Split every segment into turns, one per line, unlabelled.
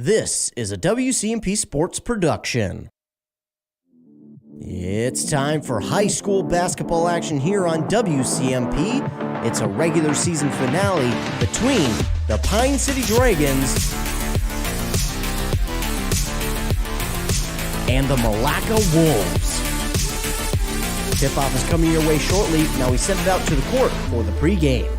This is a WCMP Sports production. It's time for high school basketball action here on WCMP. It's a regular season finale between the Pine City Dragons and the Milaca Wolves. Tip-off is coming your way shortly. Now we send it out to the court for the pregame.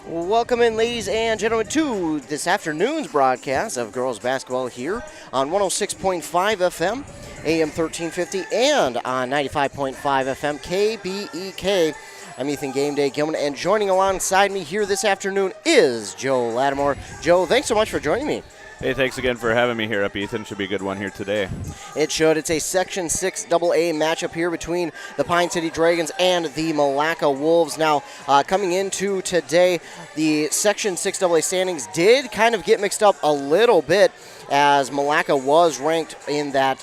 Welcome in, ladies and gentlemen, to this afternoon's broadcast of girls basketball here on 106.5 FM, AM 1350, and on 95.5 FM, KBEK. I'm Ethan Game Day Gilman, and joining alongside me here this afternoon is Joe Lattimore. Joe, thanks so much for joining me.
Hey, thanks again for having me here up, Ethan. Should be a good one here today.
It should. It's a Section 6 AA matchup here between the Pine City Dragons and the Milaca Wolves. Now, coming into today, the Section 6 AA standings did kind of get mixed up a little bit, as Milaca was ranked in that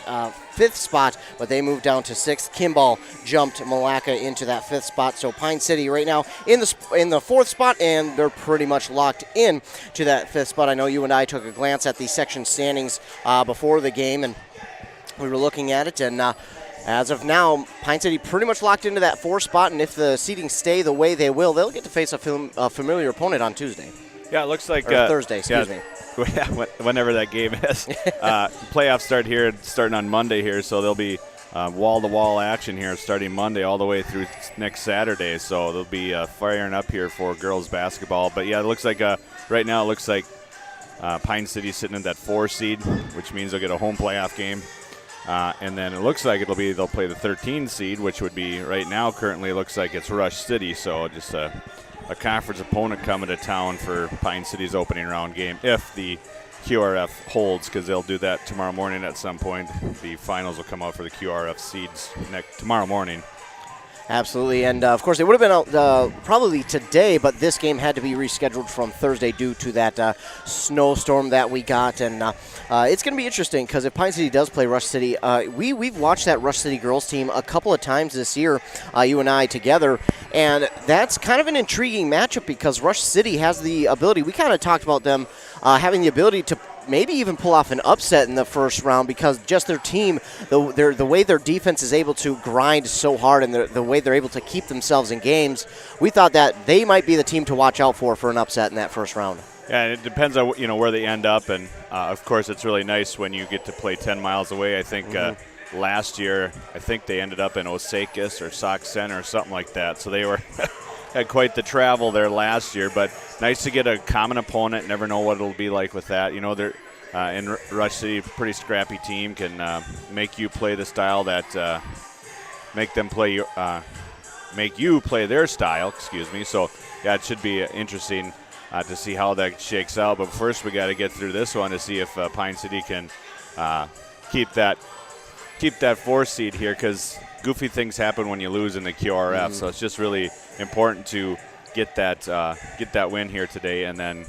fifth spot, but they moved down to sixth. Kimball jumped Milaca into that fifth spot. So Pine City right now in the fourth spot, and they're pretty much locked in to that fifth spot. I know you and I took a glance at the section standings before the game, and we were looking at it, and as of now, Pine City pretty much locked into that fourth spot, and if the seedings stay the way they will, they'll get to face a familiar opponent on Tuesday.
Yeah, it looks like
Thursday, excuse me.
Whenever that game is. Playoffs starting on Monday here, so there'll be wall-to-wall action here starting Monday all the way through next Saturday. So they'll be firing up here for girls basketball. But, yeah, it looks like right now it looks like Pine City's sitting in that 4 seed, which means they'll get a home playoff game. And then it looks like they'll play the 13 seed, which would be right now currently it looks like it's Rush City. So just a conference opponent coming to town for Pine City's opening round game if the QRF holds, because they'll do that tomorrow morning at some point. The finals will come out for the QRF seeds tomorrow morning.
Absolutely, and of course it would have been out probably today, but this game had to be rescheduled from Thursday due to that snowstorm that we got, and it's going to be interesting because if Pine City does play Rush City, we've watched that Rush City girls team a couple of times this year, you and I together, and that's kind of an intriguing matchup because Rush City has the ability, we kind of talked about them having the ability to maybe even pull off an upset in the first round because just their team, the way their defense is able to grind so hard and the way they're able to keep themselves in games, we thought that they might be the team to watch out for an upset in that first round.
Yeah, and it depends on where they end up, and of course it's really nice when you get to play 10 miles away. I think last year, I think they ended up in Osakis or Sauk Center or something like that, so they were had quite the travel there last year, but nice to get a common opponent. Never know what it'll be like with that. They're in Rush City, pretty scrappy team, can make you play the style that make you play their style. Excuse me. So yeah, it should be interesting to see how that shakes out. But first, we got to get through this one to see if Pine City can keep that 4 seed here, because goofy things happen when you lose in the QRF. So it's just really important to get that win here today and then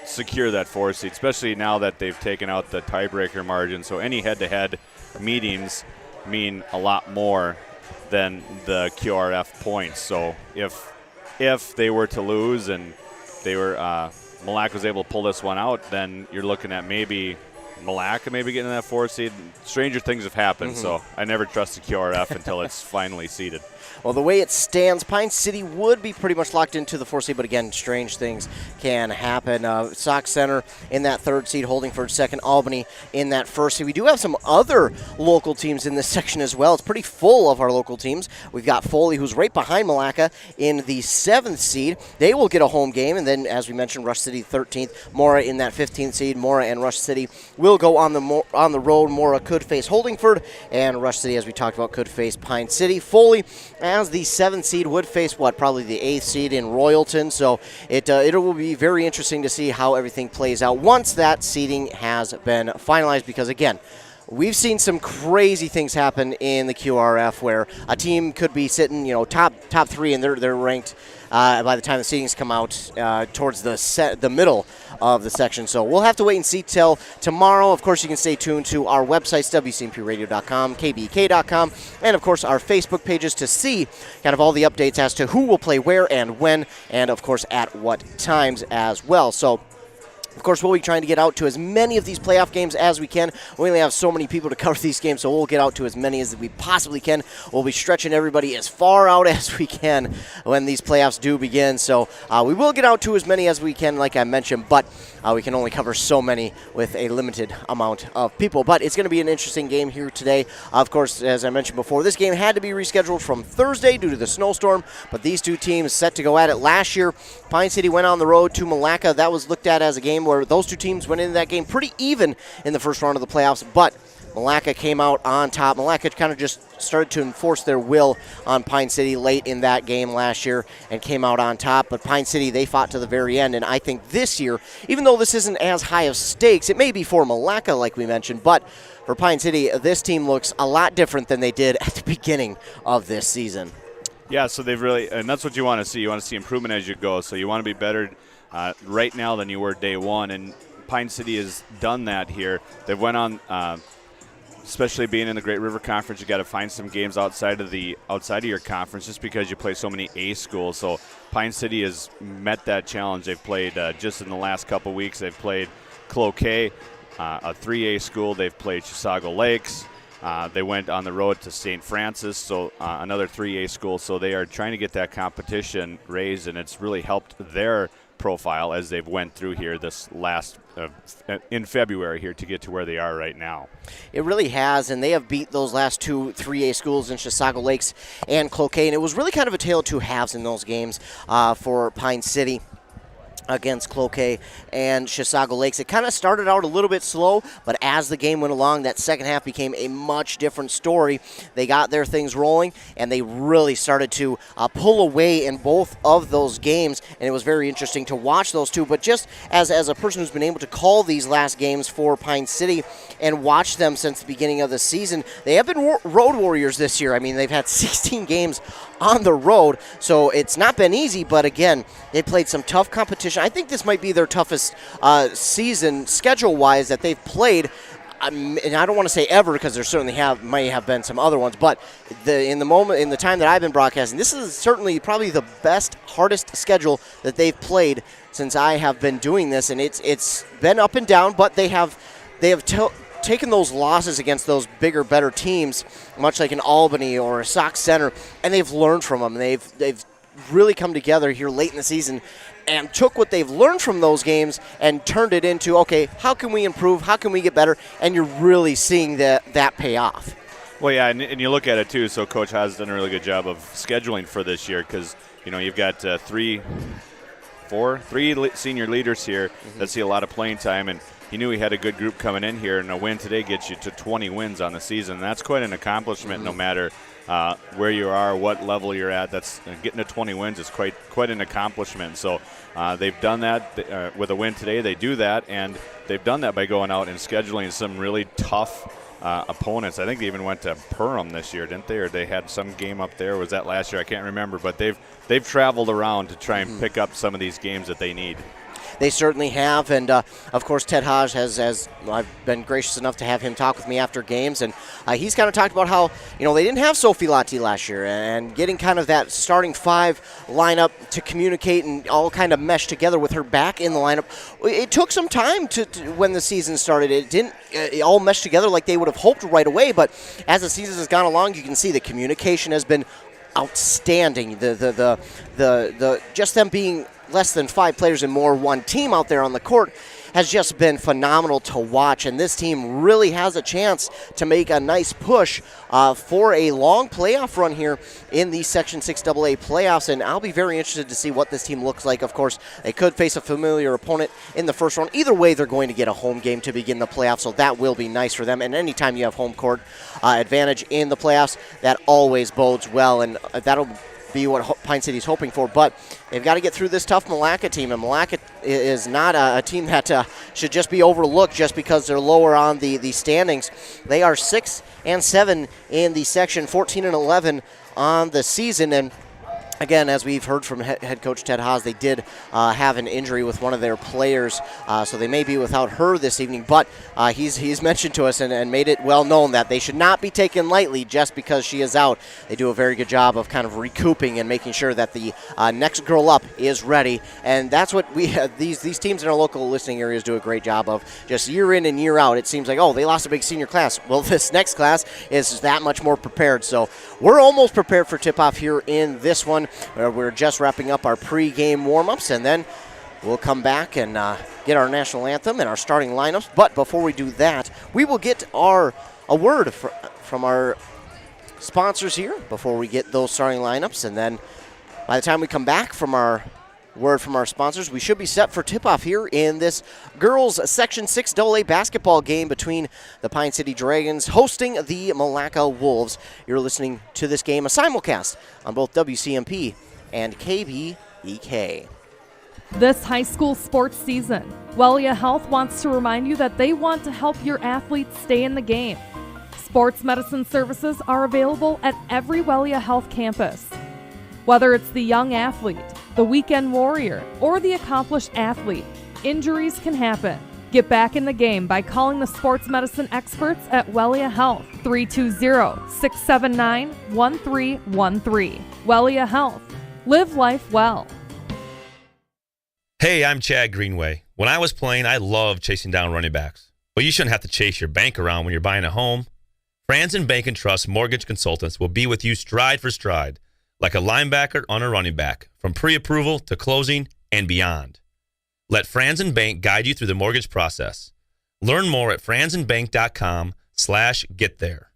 secure that 4 seed, especially now that they've taken out the tiebreaker margin. So any head-to-head meetings mean a lot more than the QRF points. So if they were to lose and Milaca was able to pull this one out, then you're looking at maybe Milaca getting that 4 seed. Stranger things have happened, so I never trust the QRF until it's finally seeded.
Well, the way it stands, Pine City would be pretty much locked into the 4 seed, but again, strange things can happen. Sauk Center in that 3rd seed, Holdingford second, Albany in that 1st seed. We do have some other local teams in this section as well. It's pretty full of our local teams. We've got Foley, who's right behind Milaca in the 7th seed. They will get a home game, and then, as we mentioned, Rush City 13th, Mora in that 15th seed. Mora and Rush City will go on the road. Mora could face Holdingford, and Rush City, as we talked about, could face Pine City. Foley, as the 7th seed, would face probably the 8th seed in Royalton. So it will be very interesting to see how everything plays out once that seeding has been finalized, because again, we've seen some crazy things happen in the QRF where a team could be sitting, top 3 and they're ranked by the time the seedings come out towards the middle of the section. So we'll have to wait and see till tomorrow. Of course, you can stay tuned to our websites, WCMPradio.com, KBK.com, and of course our Facebook pages to see kind of all the updates as to who will play where and when, and of course at what times as well. So of course, we'll be trying to get out to as many of these playoff games as we can. We only have so many people to cover these games, so we'll get out to as many as we possibly can. We'll be stretching everybody as far out as we can when these playoffs do begin. So we will get out to as many as we can, like I mentioned, but we can only cover so many with a limited amount of people. But it's going to be an interesting game here today. Of course, as I mentioned before, this game had to be rescheduled from Thursday due to the snowstorm, but these two teams set to go at it last year. Pine City went on the road to Milaca. That was looked at as a game where those two teams went into that game pretty even in the first round of the playoffs, but Milaca came out on top. Milaca kind of just started to enforce their will on Pine City late in that game last year and came out on top. But Pine City, they fought to the very end. And I think this year, even though this isn't as high of stakes, it may be for Milaca, like we mentioned, but for Pine City, this team looks a lot different than they did at the beginning of this season.
Yeah, so they've really, and that's what you want to see. You want to see improvement as you go. So you want to be better right now than you were day one. And Pine City has done that here. They've went on, especially being in the Great River Conference, you got to find some games outside of your conference just because you play so many A schools. So Pine City has met that challenge. They've played just in the last couple weeks. They've played Cloquet, a 3A school. They've played Chisago Lakes. They went on the road to St. Francis, so another 3A school. So they are trying to get that competition raised, and it's really helped their profile as they've went through here this last in February here to get to where they are right now.
It really has, and they have beat those last two 3A schools in Chisago Lakes and Cloquet, and it was really kind of a tale of two halves in those games for Pine City against Cloquet and Chisago Lakes. It kind of started out a little bit slow, but as the game went along, that second half became a much different story. They got their things rolling, and they really started to pull away in both of those games, and it was very interesting to watch those two. But just as a person who's been able to call these last games for Pine City and watch them since the beginning of the season, they have been road warriors this year. I mean, they've had 16 games on the road, so it's not been easy, but again, they played some tough competition. I think this might be their toughest season schedule-wise that they've played, and I don't want to say ever because there certainly might have been some other ones, but in the time that I've been broadcasting, this is certainly probably the best, hardest schedule that they've played since I have been doing this, and it's been up and down, but they have taken those losses against those bigger, better teams, much like an Albany or a Sauk Center, and they've learned from them. They've really come together here late in the season and took what they've learned from those games and turned it into, okay, how can we improve? How can we get better? And you're really seeing that pay off.
Well, yeah, and you look at it, too, so Coach has done a really good job of scheduling for this year because, you've got three senior leaders here that see a lot of playing time, and he knew he had a good group coming in here, and a win today gets you to 20 wins on the season. And that's quite an accomplishment no matter where you are, what level you're at. That's getting to 20 wins is quite an accomplishment. So they've done that with a win today. They do that, and they've done that by going out and scheduling some really tough opponents. I think they even went to Perham this year, didn't they? Or they had some game up there. Was that last year? I can't remember. But they've traveled around to try and pick up some of these games that they need.
They certainly have, and of course Ted Hodge has I've been gracious enough to have him talk with me after games, and he's kind of talked about how they didn't have Sophie Lati last year, and getting kind of that starting five lineup to communicate and all kind of mesh together with her back in the lineup. It took some time to when the season started. It didn't all mesh together like they would have hoped right away, but as the season has gone along, you can see the communication has been outstanding. The just them being less than 5 players and more one team out there on the court has just been phenomenal to watch, and this team really has a chance to make a nice push for a long playoff run here in the Section 6 AA playoffs, and I'll be very interested to see what this team looks like. Of course, they could face a familiar opponent in the first round. Either way, they're going to get a home game to begin the playoffs, so that will be nice for them, and anytime you have home court advantage in the playoffs, that always bodes well, and that'll be what Pine City's hoping for, but they've got to get through this tough Milaca team, and Milaca is not a team that should just be overlooked just because they're lower on the standings. They are 6-7 in the section, 14-11 on the season, and Again, as we've heard from head coach Ted Haas, they did have an injury with one of their players, so they may be without her this evening. But he's mentioned to us and made it well known that they should not be taken lightly just because she is out. They do a very good job of kind of recouping and making sure that the next girl up is ready. And that's what these teams in our local listening areas do a great job of. Just year in and year out, it seems like, oh, they lost a big senior class. Well, this next class is that much more prepared. So we're almost prepared for tip-off here in this one. We're just wrapping up our pre-game warm-ups, and then we'll come back and get our national anthem and our starting lineups. But before we do that, we will get a word from our sponsors here before we get those starting lineups. And then by the time we come back from our word from our sponsors, we should be set for tip-off here in this girls Section 6 AA basketball game between the Pine City Dragons hosting the Milaca Wolves. You're listening to this game, a simulcast on both WCMP and KBEK.
This high school sports season, Wellia Health wants to remind you that they want to help your athletes stay in the game. Sports medicine services are available at every Wellia Health campus. Whether it's the young athlete, the weekend warrior, or the accomplished athlete, injuries can happen. Get back in the game by calling the sports medicine experts at Wellia Health, 320-679-1313. Wellia Health. Live life well.
Hey, I'm Chad Greenway. When I was playing, I loved chasing down running backs. Well, you shouldn't have to chase your bank around when you're buying a home. Franzen Bank and Trust Mortgage Consultants will be with you stride for stride, like a linebacker on a running back, from pre-approval to closing and beyond. Let Franzen Bank guide you through the mortgage process. Learn more at franzenbank.com/get-there.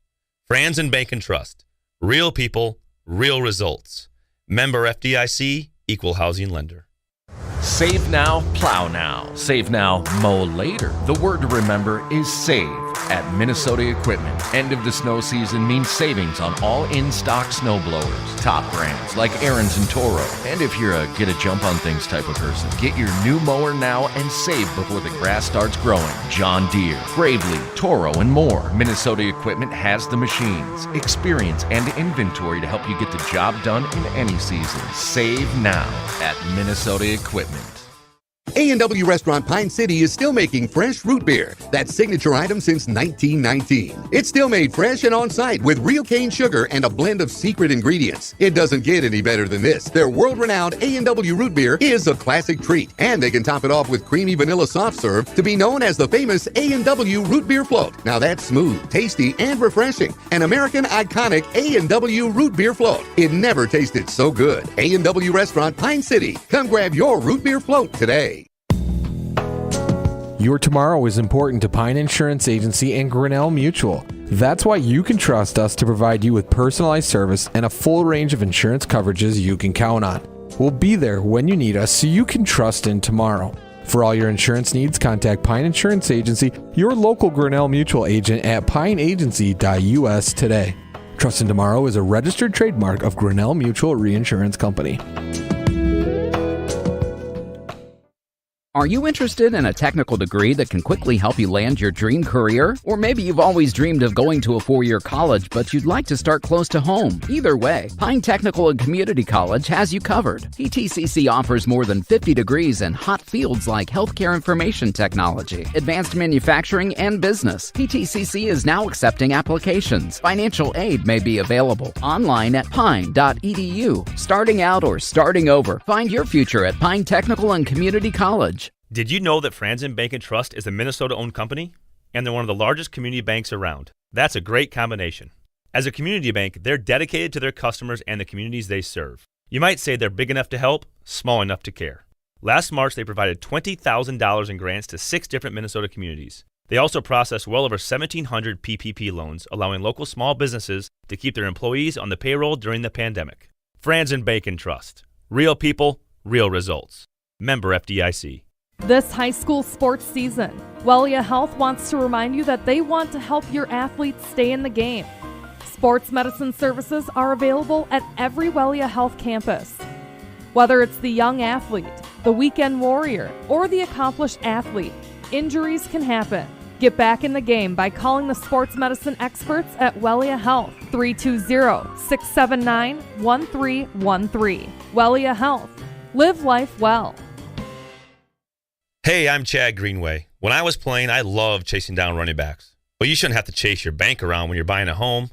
Franzen Bank and Trust. Real people, real results. Member FDIC, Equal Housing Lender.
Save now, plow now. Save now, mow later. The word to remember is save at Minnesota Equipment. End of the snow season means savings on all in-stock snow blowers. Top brands like Ariens and Toro. And if you're a get-a-jump-on-things type of person, get your new mower now and save before the grass starts growing. John Deere, Gravely, Toro, and more. Minnesota Equipment has the machines, experience, and inventory to help you get the job done in any season. Save now at Minnesota Equipment.
A&W Restaurant Pine City is still making fresh root beer, that signature item since 1919. It's still made fresh and on-site with real cane sugar and a blend of secret ingredients. It doesn't get any better than this. Their world-renowned A&W root beer is a classic treat, and they can top it off with creamy vanilla soft serve to be known as the famous A&W root beer float. Now that's smooth, tasty, and refreshing. An American iconic A&W root beer float. It never tasted so good. A&W Restaurant Pine City. Come grab your root beer float today.
Your tomorrow is important to Pine Insurance Agency and Grinnell Mutual. That's why you can trust us to provide you with personalized service and a full range of insurance coverages you can count on. We'll be there when you need us so you can trust in tomorrow. For all your insurance needs, contact Pine Insurance Agency, your local Grinnell Mutual agent at pineagency.us today. Trust in Tomorrow is a registered trademark of Grinnell Mutual Reinsurance Company.
Are you interested in a technical degree that can quickly help you land your dream career? Or maybe you've always dreamed of going to a four-year college, but you'd like to start close to home. Either way, Pine Technical and Community College has you covered. PTCC offers more than 50 degrees in hot fields like healthcare information technology, advanced manufacturing, and business. PTCC is now accepting applications. Financial aid may be available online at pine.edu. Starting out or starting over, find your future at Pine Technical and Community College.
Did you know that Franzen Bank and Trust is a Minnesota-owned company? And they're one of the largest community banks around. That's a great combination. As a community bank, they're dedicated to their customers and the communities they serve. You might say they're big enough to help, small enough to care. Last March, they provided $20,000 in grants to 6 different Minnesota communities. They also processed well over 1,700 PPP loans, allowing local small businesses to keep their employees on the payroll during the pandemic. Franzen Bank and Trust. Real people, real results. Member FDIC.
This high school sports season, Wellia Health wants to remind you that they want to help your athletes stay in the game. Sports medicine services are available at every Wellia Health campus. Whether it's the young athlete, the weekend warrior, or the accomplished athlete, injuries can happen. Get back in the game by calling the sports medicine experts at Wellia Health, 320-679-1313. Wellia Health. Live life well.
Hey, I'm Chad Greenway. When I was playing, I loved chasing down running backs. Well, you shouldn't have to chase your bank around when you're buying a home.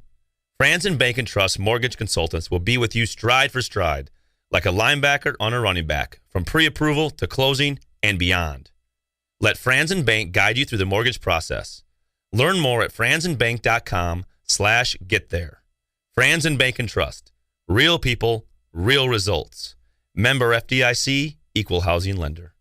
Franzen Bank and Trust Mortgage Consultants will be with you stride for stride, like a linebacker on a running back, from pre-approval to closing and beyond. Let Franzen Bank guide you through the mortgage process. Learn more at franzenbank.com/get there. Franzen Bank and Trust. Real people, real results. Member FDIC, Equal Housing Lender.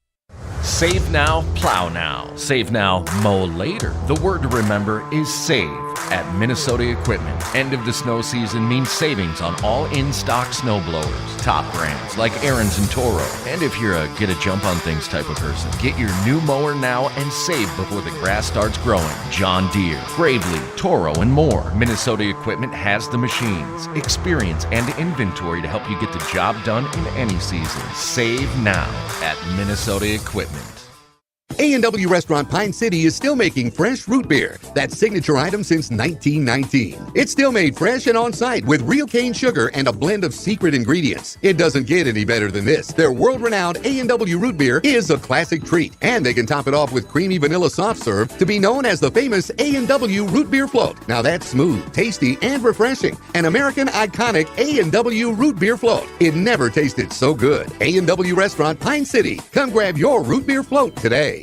Save now, plow now. Save now, mow later. The word to remember is save at Minnesota Equipment. End of the snow season means savings on all in-stock snowblowers. Top brands like Ariens and Toro. And if you're a get-a-jump-on-things type of person, get your new mower now and save before the grass starts growing. John Deere, Gravely, Toro, and more. Minnesota Equipment has the machines, experience, and inventory to help you get the job done in any season. Save now at Minnesota Equipment.
A&W Restaurant Pine City is still making fresh root beer, that signature item since 1919. It's still made fresh and on-site with real cane sugar and a blend of secret ingredients. It doesn't get any better than this. Their world-renowned A&W root beer is a classic treat, and they can top it off with creamy vanilla soft serve to be known as the famous A&W root beer float. Now that's smooth, tasty, and refreshing. An American iconic A&W root beer float. It never tasted so good. A&W Restaurant Pine City. Come grab your root beer float today.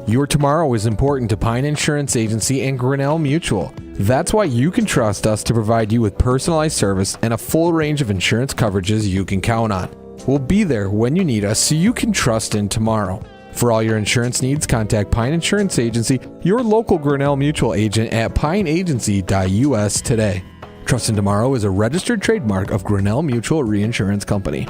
Your tomorrow is important to Pine Insurance Agency and Grinnell Mutual. That's why you can trust us to provide you with personalized service and a full range of insurance coverages you can count on. We'll be there when you need us so you can trust in tomorrow. For all your insurance needs, contact Pine Insurance Agency, your local Grinnell Mutual agent at pineagency.us today. Trust in Tomorrow is a registered trademark of Grinnell Mutual Reinsurance Company.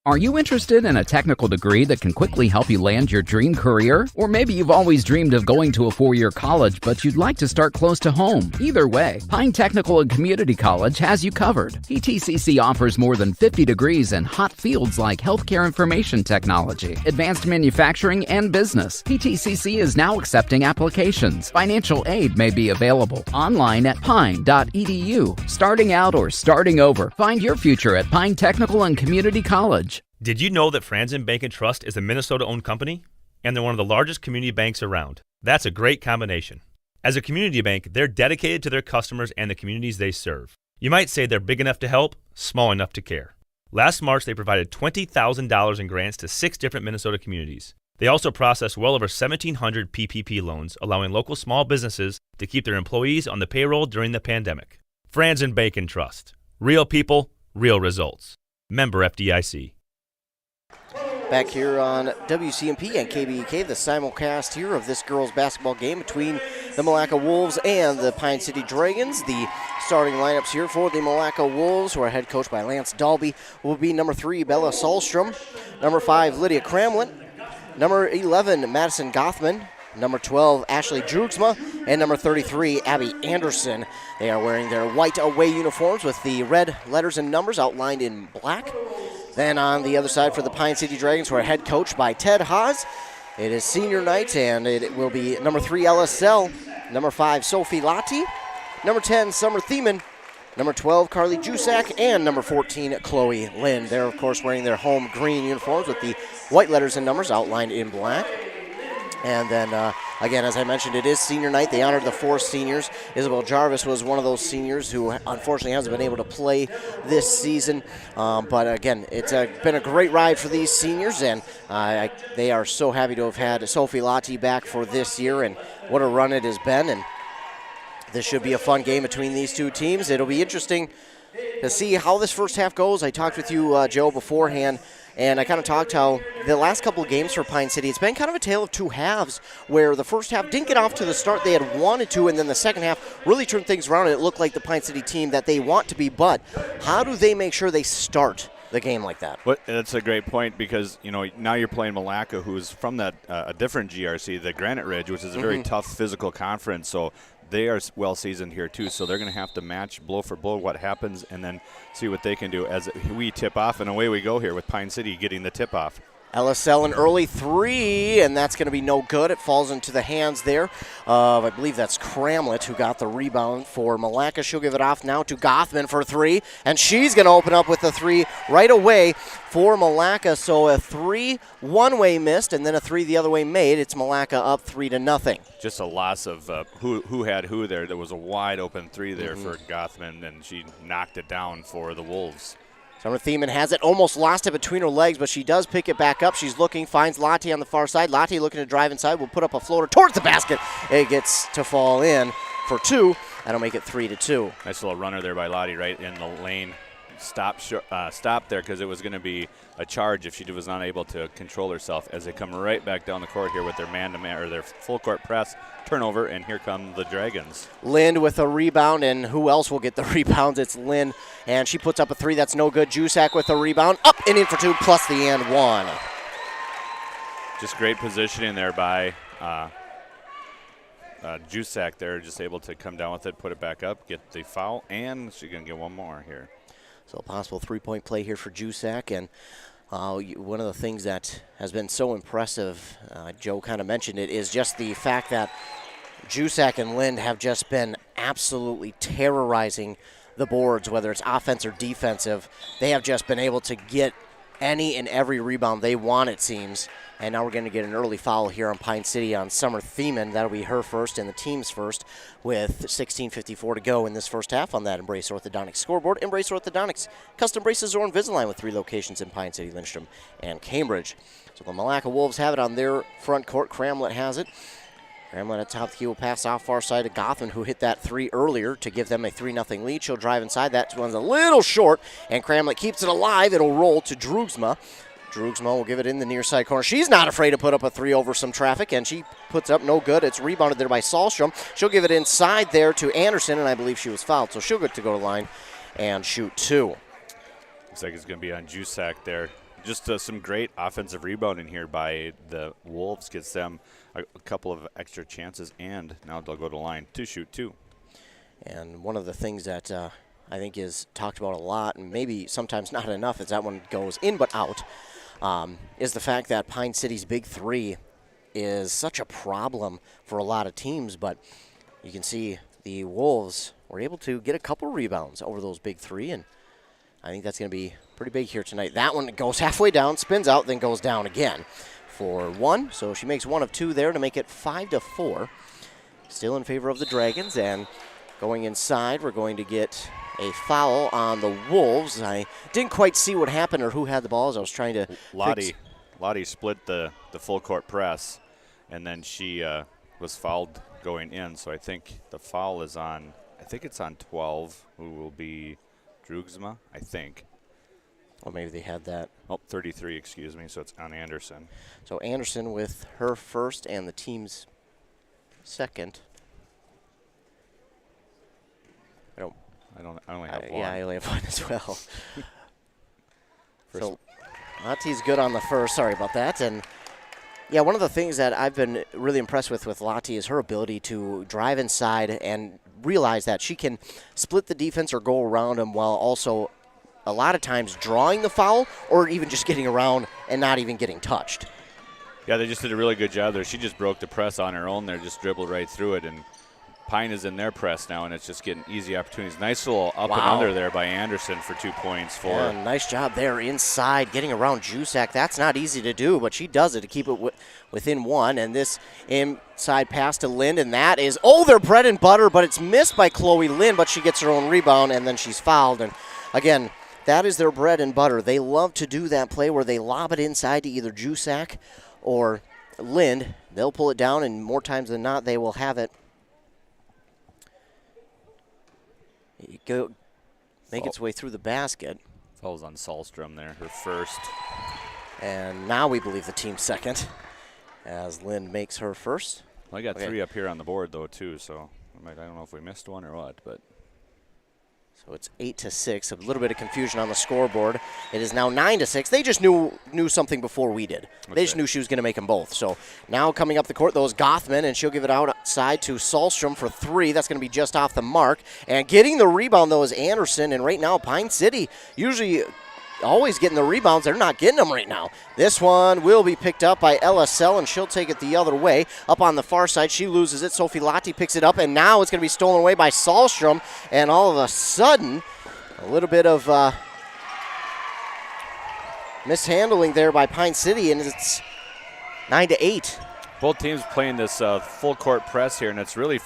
Are you interested in a technical degree that can quickly help you land your dream career? Or maybe you've always dreamed of going to a four-year college, but you'd like to start close to home. Either way, Pine Technical and Community College has you covered. PTCC offers more than 50 degrees in hot fields like healthcare information technology, advanced manufacturing, and business. PTCC is now accepting applications. Financial aid may be available online at pine.edu. Starting out or starting over, find your future at Pine Technical and Community College.
Did you know that Franzen Bank and Trust is a Minnesota-owned company? And they're one of the largest community banks around. That's a great combination. As a community bank, they're dedicated to their customers and the communities they serve. You might say they're big enough to help, small enough to care. Last March, they provided $20,000 in grants to 6 different Minnesota communities. They also processed well over 1,700 PPP loans, allowing local small businesses to keep their employees on the payroll during the pandemic. Franzen Bank and Trust. Real people, real results. Member FDIC.
Back here on WCMP and KBEK, the simulcast here of this girls' basketball game between the Milaca Wolves and the Pine City Dragons. The starting lineups here for the Milaca Wolves, who are head coached by Lance Dalby, will be number 3, Bella Solstrom, number 5, Lydia Cramlett, number 11, Madison Gothman, number 12, Ashley Drugsma, and number 33, Abby Anderson. They are wearing their white away uniforms with the red letters and numbers outlined in black. Then on the other side for the Pine City Dragons, who are head coached by Ted Haas, it is senior night, and it will be number 3, Ella Sell, number 5, Sophie Latti, number 10, Summer Thiemann, number 12, Carly Jusak, and number 14, Chloe Lynn. They're, of course, wearing their home green uniforms with the white letters and numbers outlined in black. And then, again, as I mentioned, it is senior night. They honored the 4 seniors. Isabel Jarvis was one of those seniors who unfortunately hasn't been able to play this season. But, again, it's been a great ride for these seniors, and they are so happy to have had Sophie Latti back for this year, and what a run it has been. And this should be a fun game between these two teams. It'll be interesting to see how this first half goes. I talked with you, Joe, beforehand, and I kind of talked how the last couple of games for Pine City, it's been kind of a tale of two halves, where the first half didn't get off to the start they had wanted to, and then the second half really turned things around, and it looked like the Pine City team that they want to be. But how do they make sure they start the game like that?
Well, that's a great point, because now you're playing Milaca, who's from that a different GRC, the Granite Ridge, which is a very tough physical conference. So they are well seasoned here too, so they're going to have to match blow for blow what happens, and then see what they can do as we tip off, and away we go here with Pine City getting the tip off.
LSL an early three, and that's going to be no good. It falls into the hands there of, I believe that's Cramlett, who got the rebound for Milaca. She'll give it off now to Gothman for three, and she's going to open up with a three right away for Milaca. So a three one way missed, and then a three the other way made. It's Milaca up 3-0.
Just a loss of who had who there. There was a wide open three there for Gothman, and she knocked it down for the Wolves.
Summer Thiemann has it, almost lost it between her legs, but she does pick it back up. She's looking, finds Lottie on the far side. Lottie looking to drive inside, will put up a floater towards the basket. It gets to fall in for two. That'll make it 3-2.
Nice little runner there by Lottie right in the lane. Stop there because it was going to be a charge if she was not able to control herself as they come right back down the court here with their man-to-man or their full court press turnover, and here come the Dragons.
Lind with a rebound, and who else will get the rebounds? It's Lind, and she puts up a three. That's no good. Jusak with a rebound, up and in for two, plus the and one.
Just great positioning there by Jusak there, just able to come down with it, put it back up, get the foul, and she's going to get one more here.
So a possible three-point play here for Jusak, and one of the things that has been so impressive, Joe kind of mentioned it, is just the fact that Jusak and Lind have just been absolutely terrorizing the boards, whether it's offense or defensive. They have just been able to get any and every rebound they want, it seems. And now we're going to get an early foul here on Pine City on Summer Thiemann. That'll be her first and the team's first with 16:54 to go in this first half on that Embrace Orthodontics scoreboard. Embrace Orthodontics, custom braces or Invisalign with 3 locations in Pine City, Lindstrom, and Cambridge. So the Milaca Wolves have it on their front court. Cramlett has it. Cramlett at top of the key will pass off far side to Gotham, who hit that three earlier to give them a 3-0 lead. She'll drive inside. That one's a little short, and Cramlett keeps it alive. It'll roll to Droogsma. Droogsma will give it in the near side corner. She's not afraid to put up a three over some traffic, and she puts up no good. It's rebounded there by Sahlstrom. She'll give it inside there to Anderson, and I believe she was fouled, so she'll get to go to line and shoot two.
Looks like it's going to be on Jusak there. Just some great offensive rebounding here by the Wolves. Gets them a couple of extra chances, and now they'll go to line to shoot two.
And one of the things that I think is talked about a lot, and maybe sometimes not enough, is that one goes in but out, is the fact that Pine City's big three is such a problem for a lot of teams. But you can see the Wolves were able to get a couple rebounds over those big three, and I think that's going to be pretty big here tonight. That one goes halfway down, spins out, then goes down again for one. So she makes one of two there to make it 5-4. Still in favor of the Dragons, and going inside, we're going to get a foul on the Wolves. I didn't quite see what happened or who had the ball as I was trying to
Lottie split the full court press, and then she was fouled going in. So I think the foul is on, I think it's on 12, who will be Droogsma, I think.
Or maybe they had that.
Oh, 33, excuse me, so it's on Anderson.
So Anderson with her first and the team's second.
I only have one.
Yeah, I only have one as well. So Lottie's good on the first. Sorry about that. And yeah, one of the things that I've been really impressed with Lottie is her ability to drive inside and realize that she can split the defense or go around them while also a lot of times drawing the foul or even just getting around and not even getting touched.
Yeah, they just did a really good job there. She just broke the press on her own there, just dribbled right through it, and Pine is in their press now, and it's just getting easy opportunities. Nice little up and under there by Anderson for 2 points.
Nice job there inside, getting around Jusak. That's not easy to do, but she does it to keep it within one. And this inside pass to Lind, and that is, their bread and butter, but it's missed by Chloe Lind, but she gets her own rebound, and then she's fouled. And again, that is their bread and butter. They love to do that play where they lob it inside to either Jusak or Lind. They'll pull it down, and more times than not, they will have it. Make its way through the basket.
Falls on Sahlstrom there, her first.
And now we believe the team's second as Lind makes her first.
Well, I got three up here on the board, though, too, so I don't know if we missed one or what, but.
So it's 8-6, a little bit of confusion on the scoreboard. It is now 9-6. They just knew something before we did. Okay. They just knew she was going to make them both. So now coming up the court, though, is Gothman, and she'll give it outside to Sahlstrom for three. That's going to be just off the mark. And getting the rebound, though, is Anderson. And right now, Pine City usually always getting the rebounds. They're not getting them right now. This one will be picked up by LSL, and she'll take it the other way. Up on the far side, she loses it. Sophie Lottie picks it up, and now it's going to be stolen away by Sahlstrom. And all of a sudden, a little bit of mishandling there by Pine City, and it's 9-8.
Both teams playing this full court press here, and it's really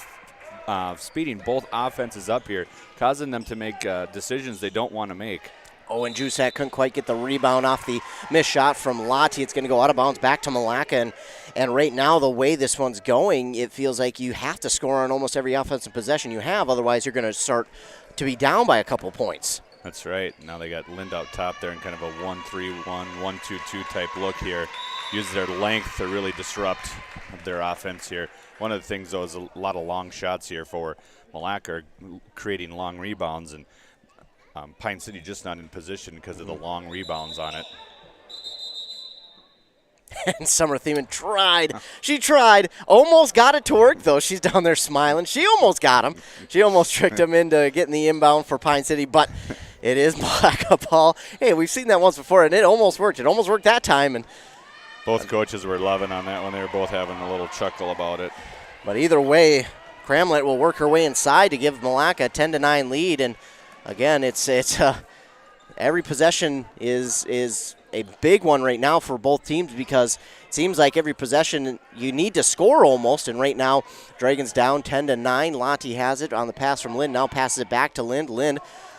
speeding both offenses up here, causing them to make decisions they don't want to make.
Oh, and Jusak couldn't quite get the rebound off the missed shot from Lottie. It's going to go out of bounds back to Milaca. And right now, the way this one's going, it feels like you have to score on almost every offensive possession you have. Otherwise, you're going to start to be down by a couple points.
That's right. Now they got Lind out top there in kind of a 1-3-1, 1-2-2 type look here. Use their length to really disrupt their offense here. One of the things, though, is a lot of long shots here for Milaca, creating long rebounds, and Pine City just not in position because of the long rebounds on it.
And Summer Thiemann tried. She tried. Almost got it to work, though. She's down there smiling. She almost got him. She almost tricked him into getting the inbound for Pine City, but it is Milaca ball. Hey, we've seen that once before, and it almost worked. It almost worked that time. And
both coaches were loving on that one. They were both having a little chuckle about it.
But either way, Cramlett will work her way inside to give Milaca a 10-9 lead. And again, it's every possession is a big one right now for both teams, because it seems like every possession you need to score almost. And right now, Dragons down 10-9. Lottie has it on the pass from Lind. Now passes it back to Lind. Lind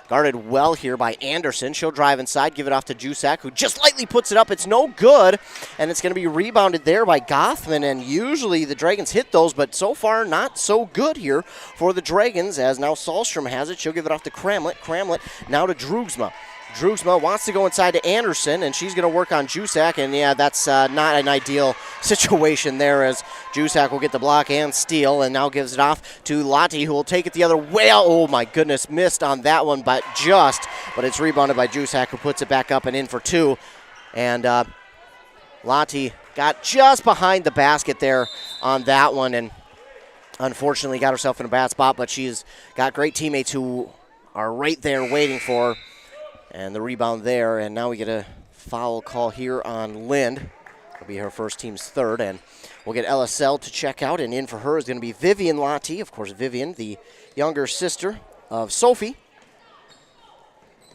guarded well here by Anderson. She'll drive inside, give it off to Jusak, who just lightly puts it up. It's no good, and it's going to be rebounded there by Gothman. And usually the Dragons hit those, but so far not so good here for the Dragons, as now Sahlstrom has it. She'll give it off to Cramlett. Cramlett now to Drugsma. Drugsma wants to go inside to Anderson, and she's going to work on Jusak, and yeah, that's not an ideal situation there, as Jusak will get the block and steal, and now gives it off to Lottie, who will take it the other way. Oh my goodness, missed on that one, but it's rebounded by Jusak, who puts it back up and in for two. And Lottie got just behind the basket there on that one, and unfortunately got herself in a bad spot, but she's got great teammates who are right there waiting for her. And the rebound there, and now we get a foul call here on Lind. It'll be her first, team's third, and we'll get LSL to check out, and in for her is going to be Vivian Lottie. Of course, Vivian, the younger sister of Sophie.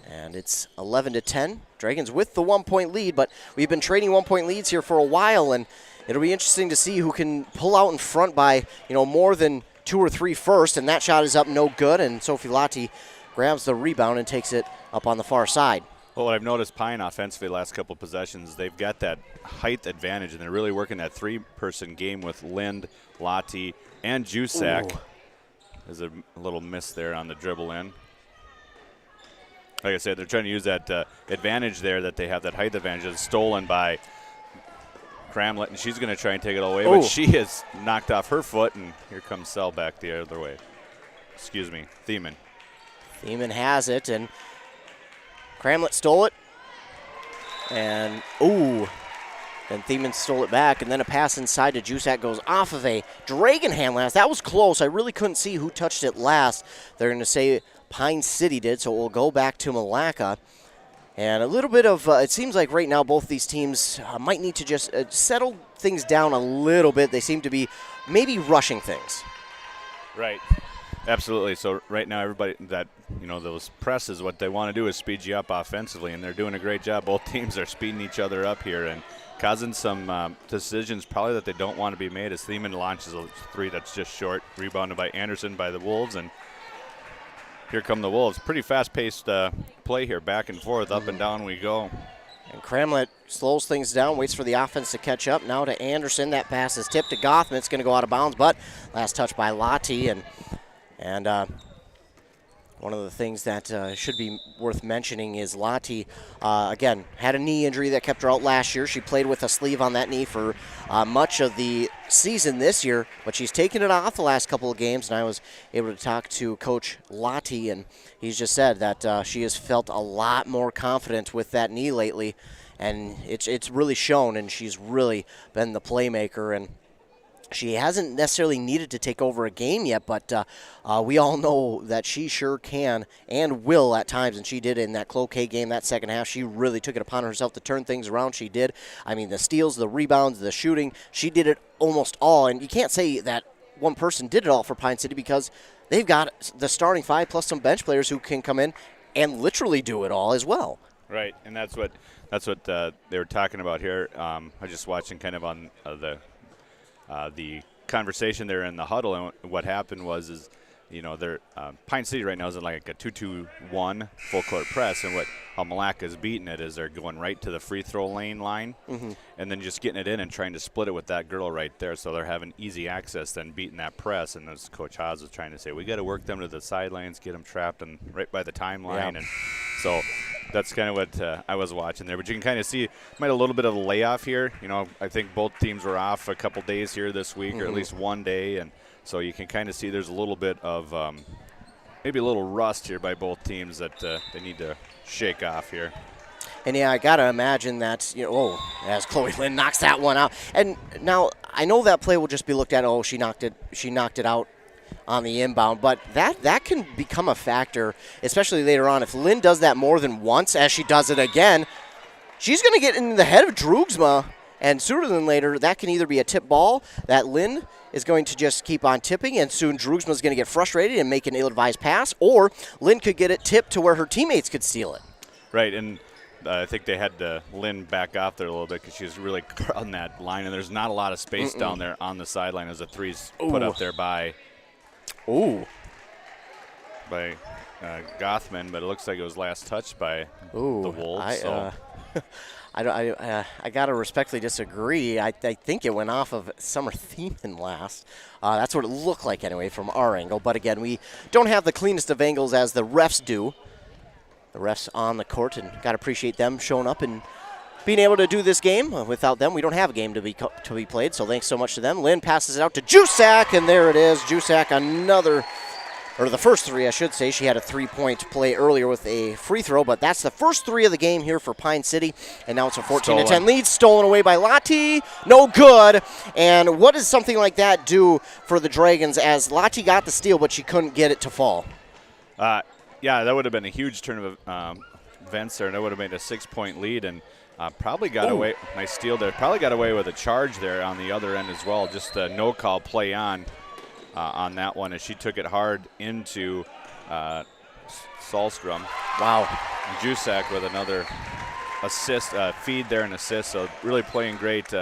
And it's 11-10. Dragons with the 1-point lead, but we've been trading 1-point leads here for a while, and it'll be interesting to see who can pull out in front by, more than 2 or 3 first, and that shot is up no good, and Sophie Lottie grabs the rebound and takes it up on the far side.
Well, what I've noticed Pine offensively the last couple of possessions, they've got that height advantage, and they're really working that 3-person game with Lind, Lottie, and Jusak. There's a little miss there on the dribble in. Like I said, they're trying to use that advantage there that they have, that height advantage. It's stolen by Cramlett, and she's going to try and take it all away, but she has knocked off her foot, and here comes Sell back the other way. Thiemann.
Thiemann has it, and Cramlett stole it. And, then Thiemann stole it back, and then a pass inside to Jusak goes off of a Dragon hand last. That was close. I really couldn't see who touched it last. They're going to say Pine City did, so we'll go back to Milaca. And a little bit of, it seems like right now both these teams might need to just settle things down a little bit. They seem to be maybe rushing things.
Right. Absolutely. So right now everybody that, those presses, what they want to do is speed you up offensively, and they're doing a great job. Both teams are speeding each other up here and causing some decisions probably that they don't want to be made, as Thiemann launches a 3 that's just short, rebounded by Anderson by the Wolves, and here come the Wolves. Pretty fast-paced play here, back and forth, up and down we go.
And Cramlett slows things down, waits for the offense to catch up. Now to Anderson. That pass is tipped to Gothman. It's going to go out of bounds, but last touch by Lottie. And one of the things that should be worth mentioning is Lottie, again, had a knee injury that kept her out last year. She played with a sleeve on that knee for much of the season this year, but she's taken it off the last couple of games, and I was able to talk to Coach Lottie, and he's just said that she has felt a lot more confident with that knee lately, and it's really shown, and she's really been the playmaker. And She hasn't necessarily needed to take over a game yet, but we all know that she sure can and will at times, and she did in that Cloquet game that second half. She really took it upon herself to turn things around. She did. I mean, the steals, the rebounds, the shooting, she did it almost all, and you can't say that one person did it all for Pine City because they've got the starting five plus some bench players who can come in and literally do it all as well.
Right, and that's what they were talking about here. I was just watching kind of on the conversation there in the huddle, and what happened was they're Pine City right now is in like a 2-2-1 full court press, and how Milaca is beating it is they're going right to the free throw lane line, and then just getting it in and trying to split it with that girl right there, so they're having easy access, then beating that press. And as Coach Haas was trying to say, we got to work them to the sidelines, get them trapped and right by the timeline, and so that's kind of what I was watching there. But you can kind of see might a little bit of a layoff here. I think both teams were off a couple days here this week, or at least one day, and so you can kind of see there's a little bit of maybe a little rust here by both teams that they need to shake off here.
And I gotta imagine that as Chloe Lynn knocks that one out. And now I know that play will just be looked at. Oh, she knocked it out on the inbound, but that can become a factor, especially later on. If Lynn does that more than once, as she does it again, she's going to get in the head of Droogsma, and sooner than later, that can either be a tip ball that Lynn is going to just keep on tipping, and soon Droogsma is going to get frustrated and make an ill-advised pass, or Lynn could get it tipped to where her teammates could steal it.
Right, and I think they had Lynn back off there a little bit because she was really on that line, and there's not a lot of space down there on the sideline as the three's put up there by Gothman, but it looks like it was last touched by the Wolves.
I got to respectfully disagree. I think it went off of Summer Thiemann last. That's what it looked like anyway from our angle. But again, we don't have the cleanest of angles as the refs do. The refs on the court, and got to appreciate them showing up and being able to do this game. Without them, we don't have a game to be played, so thanks so much to them. Lynn passes it out to Jusak, and there it is. Jusak, the first three, I should say. She had a three-point play earlier with a free throw, but that's the first three of the game here for Pine City, and now it's a 14-10 lead. Stolen away by Lottie. No good. And what does something like that do for the Dragons, as Lottie got the steal, but she couldn't get it to fall?
Yeah, that would have been a huge turn of events there, and that would have made a 6-point lead, and probably got away. Nice steal there. Probably got away with a charge there on the other end as well. Just a no-call play on that one, as she took it hard into Sahlstrom.
Wow.
And Jusak with another assist, feed there and assist. So really playing great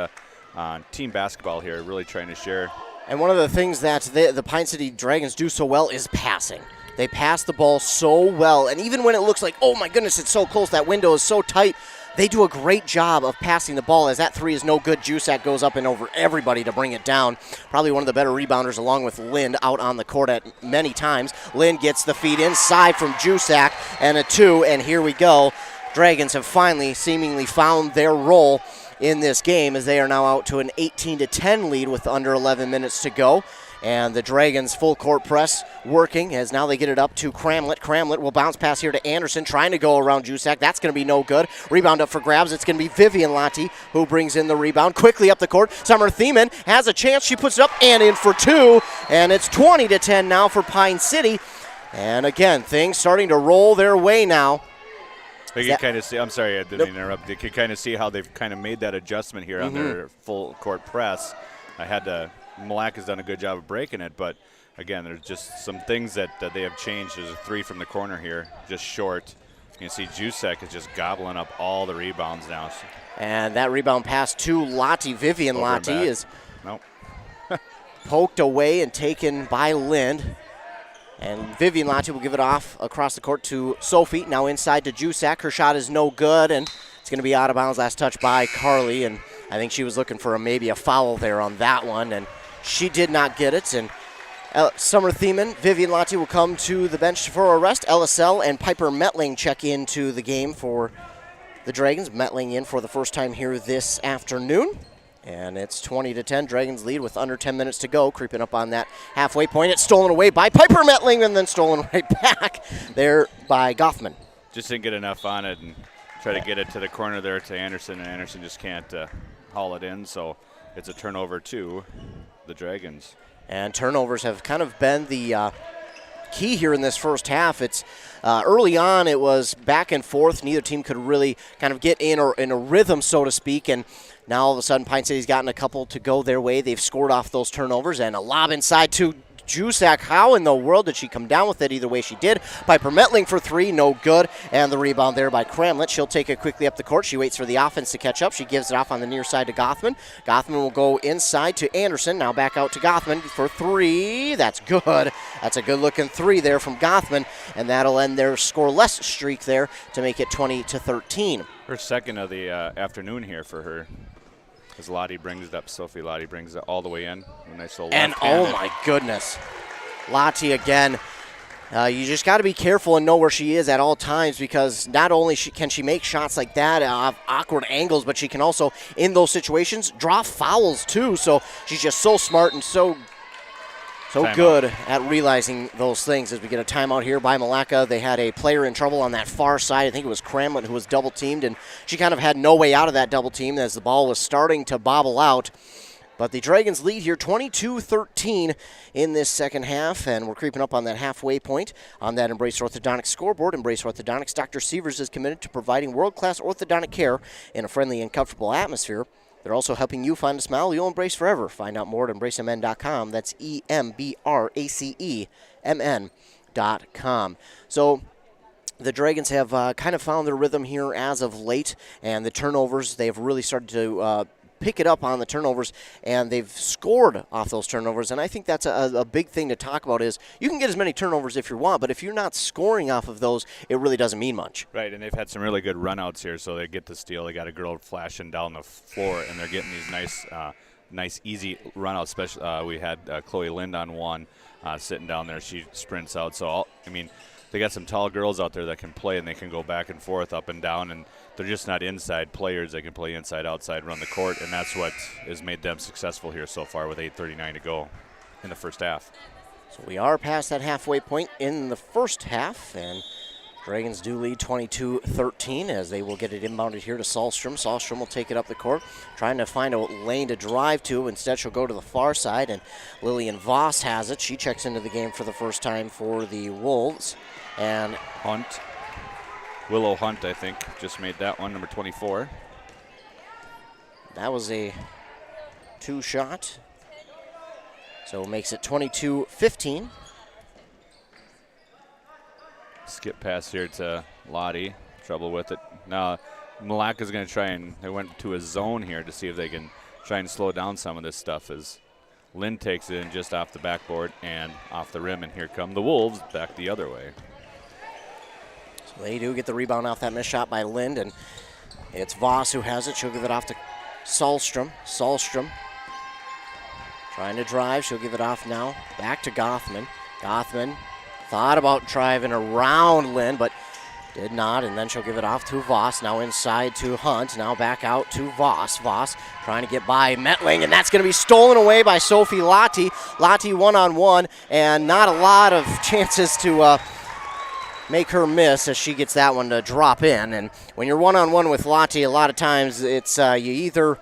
team basketball here, really trying to share.
And one of the things that the Pine City Dragons do so well is passing. They pass the ball so well, and even when it looks like, oh my goodness, it's so close, that window is so tight, they do a great job of passing the ball. As that three is no good, Jusak goes up and over everybody to bring it down. Probably one of the better rebounders, along with Lynn, out on the court at many times. Lynn gets the feed inside from Jusak, and a two, and here we go. Dragons have finally seemingly found their role in this game, as they are now out to an 18-10 lead with under 11 minutes to go. And the Dragons' full court press working, as now they get it up to Cramlett. Cramlett will bounce pass here to Anderson, trying to go around Jusak. That's going to be no good. Rebound up for grabs. It's going to be Vivian Lottie who brings in the rebound. Quickly up the court. Summer Thiemann has a chance. She puts it up and in for two. And it's 20-10 now for Pine City. And again, things starting to roll their way now.
You can kind of see, I'm sorry, I didn't interrupt. You can kind of see how they've kind of made that adjustment here on their full court press. Milaca's done a good job of breaking it, but again, there's just some things that they have changed. There's a three from the corner here, just short. You can see Jusak is just gobbling up all the rebounds now.
And that rebound pass to Lottie. Vivian Lottie is
nope.
poked away and taken by Lind. And Vivian Lottie will give it off across the court to Sophie. Now inside to Jusak. Her shot is no good, and it's going to be out of bounds. Last touch by Carly, and I think she was looking for maybe a foul there on that one, and she did not get it. And Summer Thiemann, Vivian Lottie will come to the bench for a rest. LSL and Piper Metling check into the game for the Dragons. Metling in for the first time here this afternoon. And it's 20-10. Dragons lead with under 10 minutes to go. Creeping up on that halfway point. It's stolen away by Piper Metling and then stolen right back there by Goffman.
Just didn't get enough on it and try to get it to the corner there to Anderson, and Anderson just can't haul it in. So it's a turnover to the Dragons.
And turnovers have kind of been the key here in this first half. It's early on, it was back and forth. Neither team could really kind of get in a rhythm, so to speak. And now all of a sudden, Pine City's gotten a couple to go their way. They've scored off those turnovers, and a lob inside to Jusak. How in the world did she come down with it? Either way she did. By Permetling for three, no good. And the rebound there by Cramlett. She'll take it quickly up the court. She waits for the offense to catch up. She gives it off on the near side to Gothman. Gothman will go inside to Anderson. Now back out to Gothman for three. That's good. That's a good-looking three there from Gothman, and that'll end their scoreless streak there to make it 20-13.
Her second of the afternoon here for her. As Lottie brings it up, Sophie Lottie brings it all the way in. A nice little
and oh my goodness, Lottie again. You just got to be careful and know where she is at all times, because not only can she make shots like that off awkward angles, but she can also, in those situations, draw fouls too. So she's just so smart and so good at realizing those things. As we get a timeout here by Milaca, they had a player in trouble on that far side. I think it was Cramlett who was double-teamed, and she kind of had no way out of that double team as the ball was starting to bobble out. But the Dragons lead here 22-13 in this second half, and we're creeping up on that halfway point on that Embrace Orthodontics scoreboard. Embrace Orthodontics, Dr. Sievers is committed to providing world-class orthodontic care in a friendly and comfortable atmosphere. They're also helping you find a smile you'll embrace forever. Find out more at embracemn.com. That's EMBRACEMN.com. So the Dragons have kind of found their rhythm here as of late, and the turnovers, they've really started to pick it up on the turnovers, and they've scored off those turnovers. And I think that's a big thing to talk about is you can get as many turnovers if you want, but if you're not scoring off of those, it really doesn't mean much.
Right, and they've had some really good runouts here, so they get the steal. They got a girl flashing down the floor, and they're getting these nice easy runouts. Especially we had Chloe Lind on one sitting down there. She sprints out. So, they got some tall girls out there that can play, and they can go back and forth, up and down, and they're just not inside players. They can play inside, outside, run the court, and that's what has made them successful here so far with 8:39 to go in the first half.
So we are past that halfway point in the first half, and Dragons do lead 22-13 as they will get it inbounded here to Sahlstrom. Sahlstrom will take it up the court, trying to find a lane to drive to. Instead, she'll go to the far side, and Lillian Voss has it. She checks into the game for the first time for the Wolves. And
Willow Hunt, I think, just made that one, number 24.
That was a two-shot. So it makes it 22-15.
Skip pass here to Lottie. Trouble with it. Now, Milaca's going to try and they went to a zone here to see if they can try and slow down some of this stuff as Lynn takes it in just off the backboard and off the rim, and here come the Wolves back the other way.
So they do get the rebound off that missed shot by Lind, and it's Voss who has it. She'll give it off to Sahlstrom. Sahlstrom trying to drive. She'll give it off now. Back to Gothman. Gothman thought about driving around Lind, but did not, and then she'll give it off to Voss. Now inside to Hunt. Now back out to Voss. Voss trying to get by Metling, and that's going to be stolen away by Sophie Lottie. Lottie one-on-one, and not a lot of chances to make her miss as she gets that one to drop in. And when you're one-on-one with Lottie, a lot of times it's you either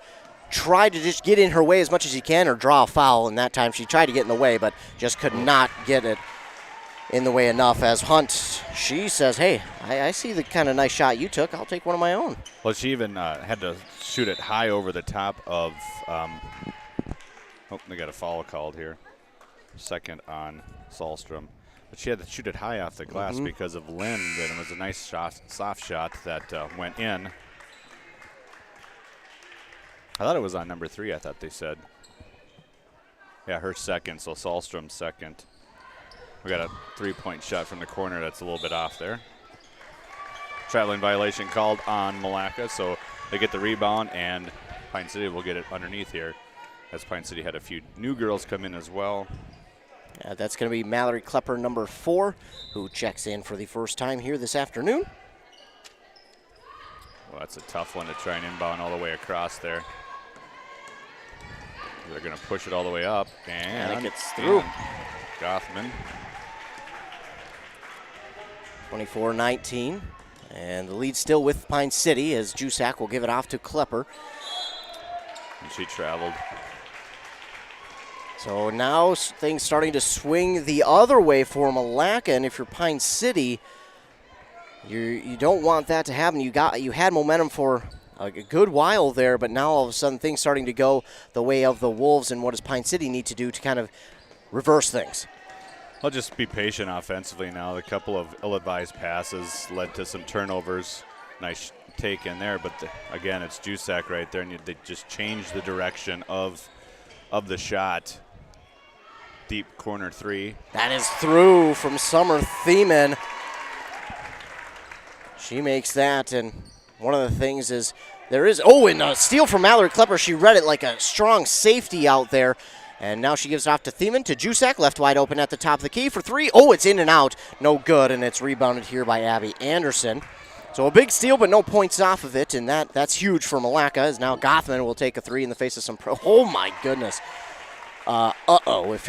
try to just get in her way as much as you can or draw a foul, and that time she tried to get in the way, but just could not get it in the way enough as Hunt, she says, hey, I see the kind of nice shot you took. I'll take one of my own.
Well, she even had to shoot it high over the top of they got a foul called here. Second on Sahlstrom. But she had to shoot it high off the glass because of Lind, and it was a nice shot, soft shot that went in. I thought it was on number 3, I thought they said. Yeah, her second, so Sahlstrom's second. We got a 3-point shot from the corner that's a little bit off there. Traveling violation called on Milaca, so they get the rebound, and Pine City will get it underneath here, as Pine City had a few new girls come in as well.
That's going to be Mallory Klepper, number 4, who checks in for the first time here this afternoon.
Well, that's a tough one to try and inbound all the way across there. They're going to push it all the way up, and
it gets through.
Gothman.
24-19, and the lead still with Pine City as Jusak will give it off to Klepper.
And she traveled.
So now things starting to swing the other way for Milaca, and if you're Pine City, you don't want that to happen. You had momentum for a good while there, but now all of a sudden things starting to go the way of the Wolves, and what does Pine City need to do to kind of reverse things?
I'll just be patient offensively now. A couple of ill-advised passes led to some turnovers. Nice take in there, but again, it's Jusak right there, and they just changed the direction of the shot. Deep corner three.
That is through from Summer Thiemann. She makes that, and one of the things is and a steal from Mallory Klepper. She read it like a strong safety out there, and now she gives it off to Thiemann, to Jusak, left wide open at the top of the key for three. Oh, it's in and out. No good, and it's rebounded here by Abby Anderson. So a big steal, but no points off of it, and that's huge for Milaca, as now Gothman will take a three in the face of some Oh, my goodness. If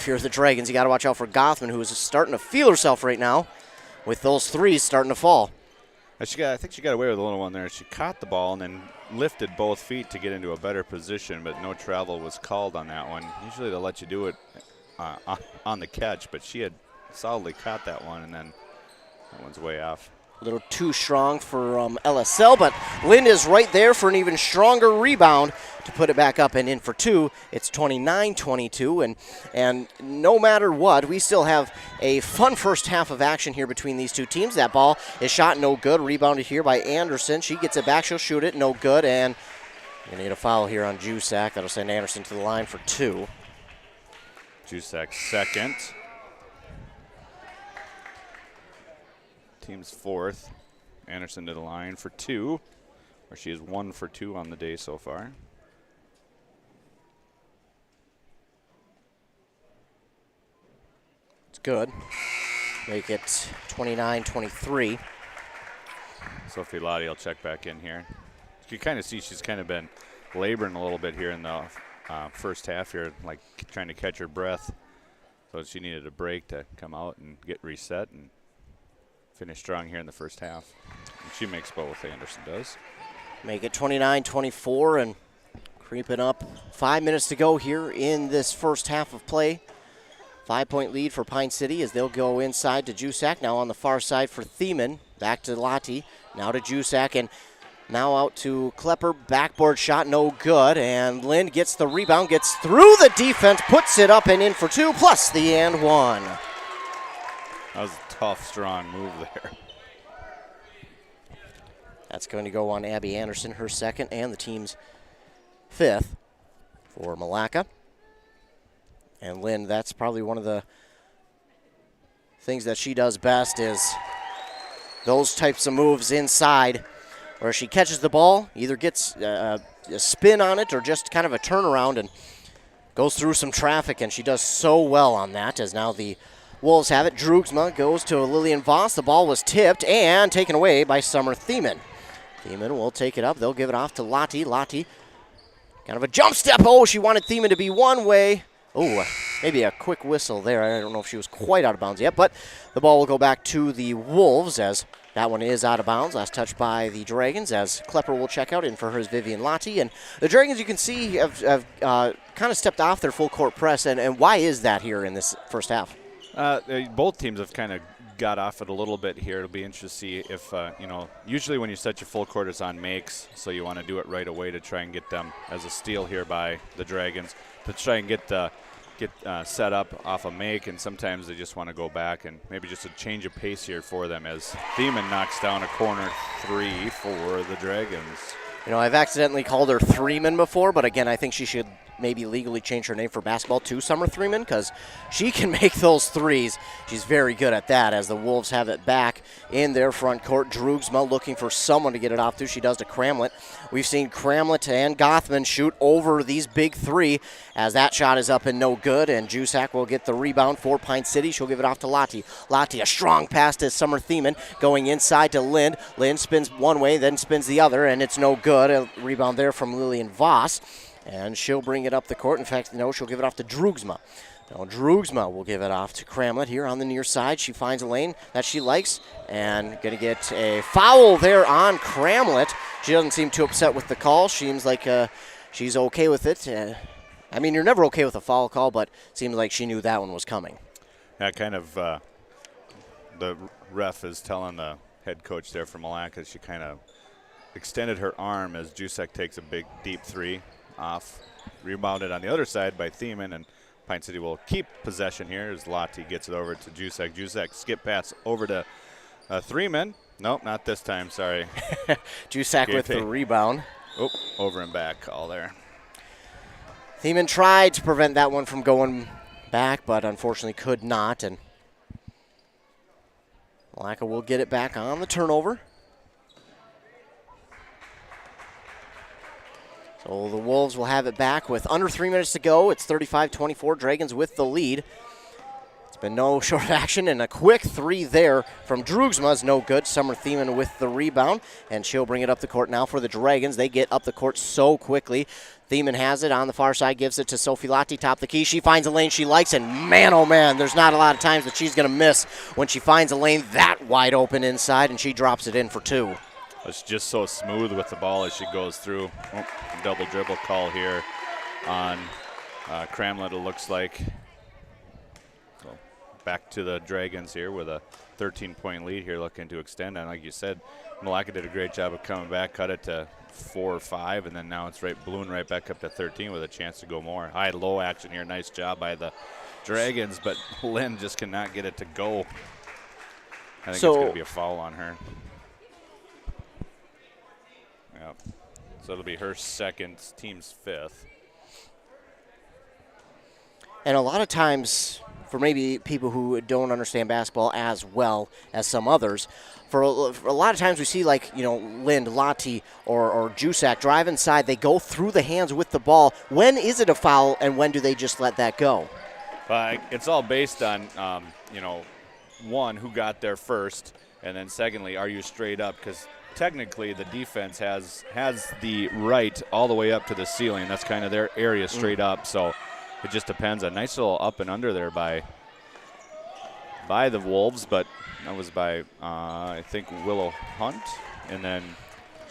you're the Dragons, you got to watch out for Gothman, who is starting to feel herself right now with those threes starting to fall.
I think she got away with a little one there. She caught the ball and then lifted both feet to get into a better position, but no travel was called on that one. Usually they'll let you do it on the catch, but she had solidly caught that one, and then that one's way off.
A little too strong for LSL, but Lind is right there for an even stronger rebound to put it back up and in for two. It's 29-22, and no matter what, we still have a fun first half of action here between these two teams. That ball is shot no good, rebounded here by Anderson. She gets it back, she'll shoot it, no good, and we need a foul here on Jusak. That'll send Anderson to the line for two.
Jusak second. Team's fourth. Anderson to the line for two, where she is 1 for 2 on the day so far.
It's good. Make it 29-23.
Sophie Lottie will check back in here. You can kind of see she's kind of been laboring a little bit here in the first half here, like trying to catch her breath. So she needed a break to come out and get reset and finish strong here in the first half. And she makes both, Anderson does.
Make it 29-24 and creeping up. 5 minutes to go here in this first half of play. 5-point lead for Pine City as they'll go inside to Jusak. Now on the far side for Thiemann. Back to Lottie. Now to Jusak, and now out to Klepper. Backboard shot, no good. And Lind gets the rebound, gets through the defense, puts it up and in for two, plus the and one.
That was a tough, strong move there.
That's going to go on Abby Anderson, her second, and the team's fifth for Milaca. And Lind, that's probably one of the things that she does best is those types of moves inside where she catches the ball, either gets a spin on it or just kind of a turnaround and goes through some traffic, and she does so well on that as now the Wolves have it. Drugsma goes to Lillian Voss. The ball was tipped and taken away by Summer Thiemann. Thiemann will take it up. They'll give it off to Lottie. Lottie, kind of a jump step. Oh, she wanted Thiemann to be one way. Oh, maybe a quick whistle there. I don't know if she was quite out of bounds yet, but the ball will go back to the Wolves as that one is out of bounds. Last touch by the Dragons as Klepper will check out. In for her is Vivian Lottie. And the Dragons, you can see, have kind of stepped off their full court press. And why is that here in this first half?
Both teams have kind of got off it a little bit here. It'll be interesting to see if, usually when you set your full court, it's on makes, so you want to do it right away to try and get them as a steal here by the Dragons to try and get set up off a make, and sometimes they just want to go back and maybe just a change of pace here for them as Thiemann knocks down a corner three for the Dragons.
You know, I've accidentally called her Threeman before, but again, I think she should maybe legally change her name for basketball to Summer Threeman because she can make those threes. She's very good at that as the Wolves have it back in their front court. Drugsma looking for someone to get it off to. She does to Cramlett. We've seen Cramlett and Gothman shoot over these big three as that shot is up and no good, and Jusak will get the rebound for Pine City. She'll give it off to Lottie. Lottie, a strong pass to Summer Thiemann going inside to Lind. Lind spins one way, then spins the other, and it's no good. A rebound there from Lillian Voss. And she'll bring it up the court. In fact, no, she'll give it off to Drugsma. Now Drugsma will give it off to Cramlett here on the near side. She finds a lane that she likes and going to get a foul there on Cramlett. She doesn't seem too upset with the call. Seems like she's okay with it. I mean, you're never okay with a foul call, but it seems like she knew that one was coming.
Yeah, kind of the ref is telling the head coach there from Milaca, she kind of extended her arm as Jusek takes a big, deep three off. Rebounded on the other side by Thiemann, and Pine City will keep possession here as Lottie gets it over to Jusek. Jusek skip pass over to Thiemann. Nope, not this time, sorry.
Jusek with the rebound.
Oh, over and back call there.
Thiemann tried to prevent that one from going back, but unfortunately could not, and Milaca will get it back on the turnover. So the Wolves will have it back with under 3 minutes to go. It's 35-24, Dragons with the lead. It's been no short of action, and a quick three there from Droogsma is no good. Summer Thiemann with the rebound, and she'll bring it up the court now for the Dragons. They get up the court so quickly. Thiemann has it on the far side, gives it to Sophie Lottie, top the key. She finds a lane she likes, and man, oh man, there's not a lot of times that she's going to miss when she finds a lane that wide open inside, and she drops it in for two.
It's just so smooth with the ball as she goes through. Oh, double dribble call here on Cramlett, it looks like. So back to the Dragons here with a 13-point lead here, looking to extend. And like you said, Milaca did a great job of coming back, cut it to 4 or 5, and then now it's balloon right back up to 13 with a chance to go more. High-low action here. Nice job by the Dragons, but Lynn just cannot get it to go. I think it's going to be a foul on her. Yep. So it'll be her second, team's fifth.
And a lot of times, for maybe people who don't understand basketball as well as some others, for a lot of times we see, like, you know, Lind, Lottie, or Jusek drive inside. They go through the hands with the ball. When is it a foul, and when do they just let that go?
It's all based on, you know, one, who got there first, and then secondly, are you straight up? Because technically the defense has the right all the way up to the ceiling. That's kind of their area straight up. So it just depends. A nice little up and under there by the Wolves, but that was by, I think, Willow Hunt. And then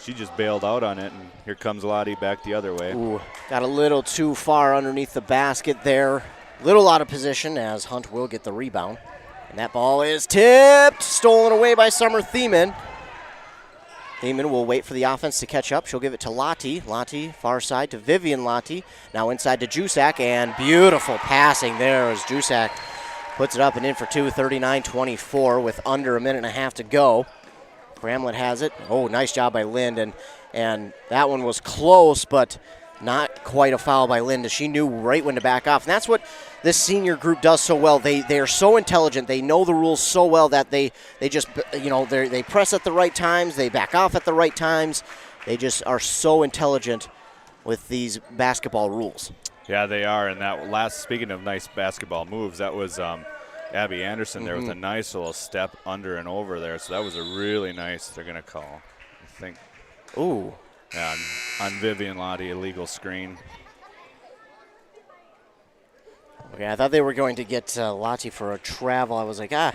she just bailed out on it, and here comes Lottie back the other way.
Ooh, got a little too far underneath the basket there. Little out of position as Hunt will get the rebound. And that ball is tipped, stolen away by Summer Thiemann. Thiemann will wait for the offense to catch up. She'll give it to Lottie. Lottie, far side to Vivian Lottie. Now inside to Jusek, and beautiful passing there as Jusek puts it up and in for two, 39-24 with under a minute and a half to go. Cramlett has it. Oh, nice job by Lind, and that one was close, but not quite a foul by Lind. She knew right when to back off, and that's what this senior group does so well. They are so intelligent. They know the rules so well that they just, you know, they press at the right times. They back off at the right times. They just are so intelligent with these basketball rules.
Yeah, they are. And that last, speaking of nice basketball moves, that was Abby Anderson there with a nice little step under and over there. So that was a really nice, they're going to call, I think.
Ooh.
Yeah, on Vivian Lottie, illegal screen.
Okay, I thought they were going to get Lottie for a travel. I was like,
And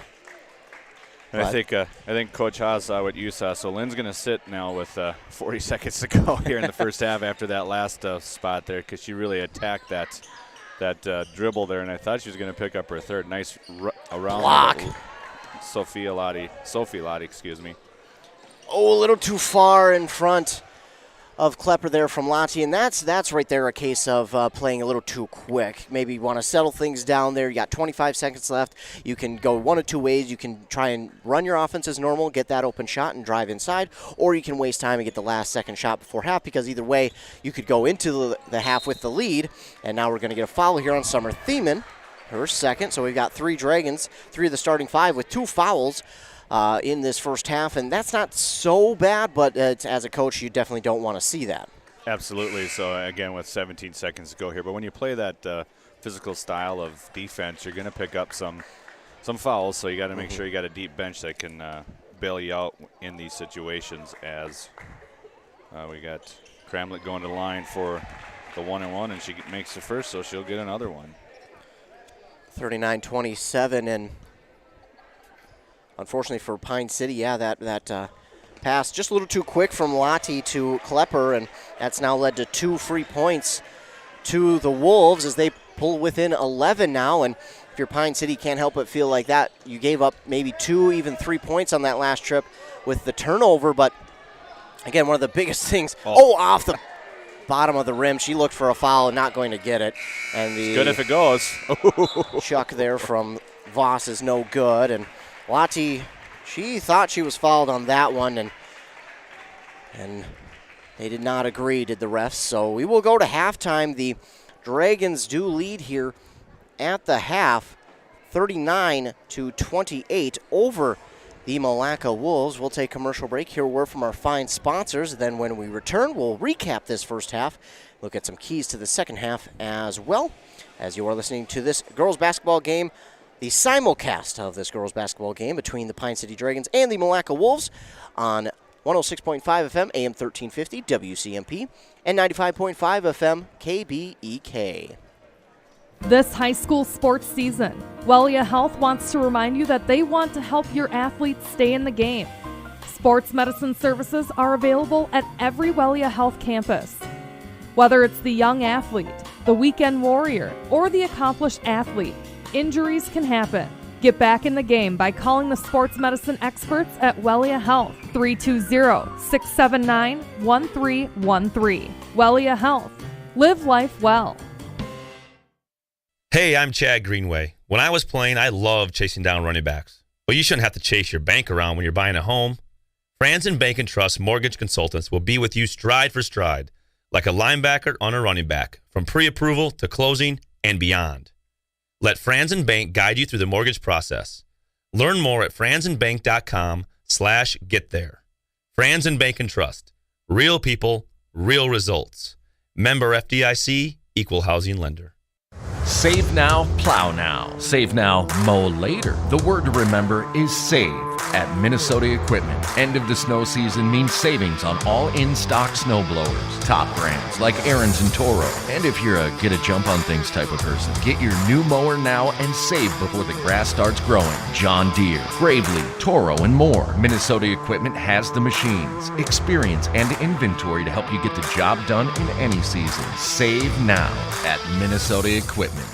I think Coach Haas saw what you saw. So Lynn's going to sit now with 40 seconds to go here in the first half after that last spot there, because she really attacked that dribble there, and I thought she was going to pick up her third. Nice around
block.
Sophie Lottie, excuse me.
Oh, a little too far in front of Klepper there from Lottie, and that's right there a case of playing a little too quick. Maybe you want to settle things down there. You got 25 seconds left. You can go one of two ways. You can try and run your offense as normal, get that open shot and drive inside, or you can waste time and get the last second shot before half, because either way, you could go into the half with the lead. And now we're going to get a foul here on Summer Thiemann, her second. So we've got three Dragons, three of the starting five with two fouls in this first half, and that's not so bad, but as a coach, you definitely don't want to see that.
Absolutely. So, again, with 17 seconds to go here. But when you play that physical style of defense, you're going to pick up some fouls, so you got to make sure you got a deep bench that can bail you out in these situations, as we got Cramlett going to the line for the 1-and-1, and she makes the first, so she'll get another one.
39-27, and unfortunately for Pine City, yeah, that pass just a little too quick from Lottie to Klepper, and that's now led to 2 free points to the Wolves as they pull within 11 now. And if your Pine City can't help but feel like that, you gave up maybe 2, even 3 points on that last trip with the turnover. But again, one of the biggest things, off the bottom of the rim. She looked for a foul and not going to get it. And the
It's good if it goes.
chuck there from Voss is no good. And Lottie, she thought she was fouled on that one, and they did not agree, did the refs. So we will go to halftime. The Dragons do lead here at the half, 39-28 over the Milaca Wolves. We'll take a commercial break, hear a word from our fine sponsors. Then when we return, we'll recap this first half, look at some keys to the second half as well, as you are listening to this girls basketball game, the simulcast of this girls basketball game between the Pine City Dragons and the Milaca Wolves on 106.5 FM, AM 1350, WCMP, and 95.5 FM, KBEK.
This high school sports season, Wellia Health wants to remind you that they want to help your athletes stay in the game. Sports medicine services are available at every Wellia Health campus. Whether it's the young athlete, the weekend warrior, or the accomplished athlete, injuries can happen. Get back in the game by calling the sports medicine experts at Wellia Health, 320-679-1313. Wellia Health. Live life well.
Hey, I'm Chad Greenway. When I was playing, I loved chasing down running backs. But you shouldn't have to chase your bank around when you're buying a home. Franzen Bank and Trust Mortgage Consultants will be with you stride for stride, like a linebacker on a running back, from pre-approval to closing and beyond. Let Franzen Bank guide you through the mortgage process. Learn more at franzenbank.com/getthere. Franzen Bank and Trust. Real people, real results. Member FDIC, Equal Housing Lender.
Save now, plow now. Save now, mow later. The word to remember is save at Minnesota Equipment. End of the snow season means savings on all in-stock snow blowers. Top brands like Ariens and Toro. And if you're a get a jump on things type of person, get your new mower now and save before the grass starts growing. John Deere, Gravely, Toro, and more. Minnesota Equipment has the machines, experience, and inventory to help you get the job done in any season. Save now at Minnesota Equipment.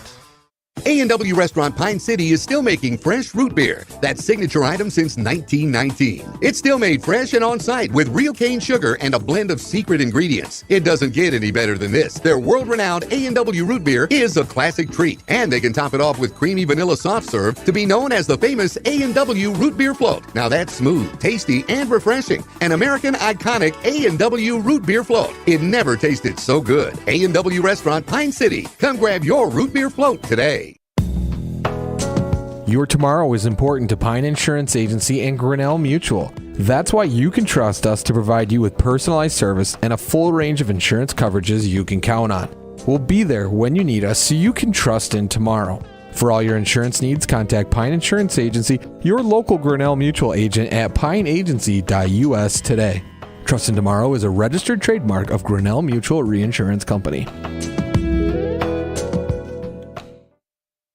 A&W Restaurant Pine City is still making fresh root beer, that signature item since 1919. It's still made fresh and on-site with real cane sugar and a blend of secret ingredients. It doesn't get any better than this. Their world-renowned A&W root beer is a classic treat, and they can top it off with creamy vanilla soft serve to be known as the famous A&W root beer float. Now that's smooth, tasty, and refreshing. An American iconic A&W root beer float. It never tasted so good. A&W Restaurant Pine City. Come grab your root beer float today.
Your tomorrow is important to Pine Insurance Agency and Grinnell Mutual. That's why you can trust us to provide you with personalized service and a full range of insurance coverages you can count on. We'll be there when you need us so you can trust in tomorrow. For all your insurance needs, contact Pine Insurance Agency, your local Grinnell Mutual agent at pineagency.us today. Trust in Tomorrow is a registered trademark of Grinnell Mutual Reinsurance Company.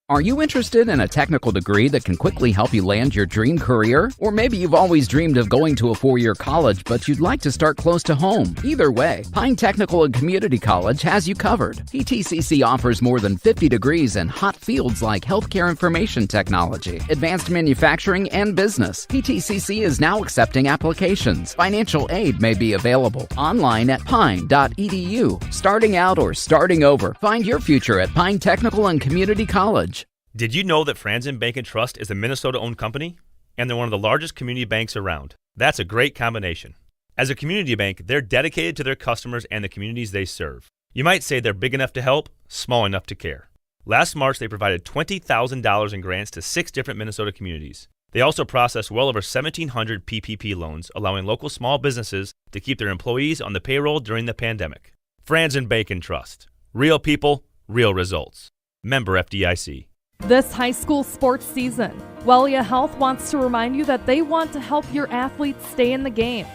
Are you interested in a technical degree that can quickly help you land your dream career? Or maybe you've always dreamed of going to a four-year college, but you'd like to start close to home. Either way, Pine Technical and Community College has you covered. PTCC offers more than 50 degrees in hot fields like healthcare information technology, advanced manufacturing, and business. PTCC is now accepting applications. Financial aid may be available online at pine.edu. Starting out or starting over, find your future at Pine Technical and Community College.
Did you know that Franzen Bank and Trust is a Minnesota-owned company? And they're one of the largest community banks around. That's a great combination. As a community bank, they're dedicated to their customers and the communities they serve. You might say they're big enough to help, small enough to care. Last March, they provided $20,000 in grants to 6 different Minnesota communities. They also processed well over 1,700 PPP loans, allowing local small businesses to keep their employees on the payroll during the pandemic. Franzen Bank and Trust. Real people, real results. Member FDIC.
This high school sports season, Wellia Health wants to remind you that they want to help your athletes stay in the game.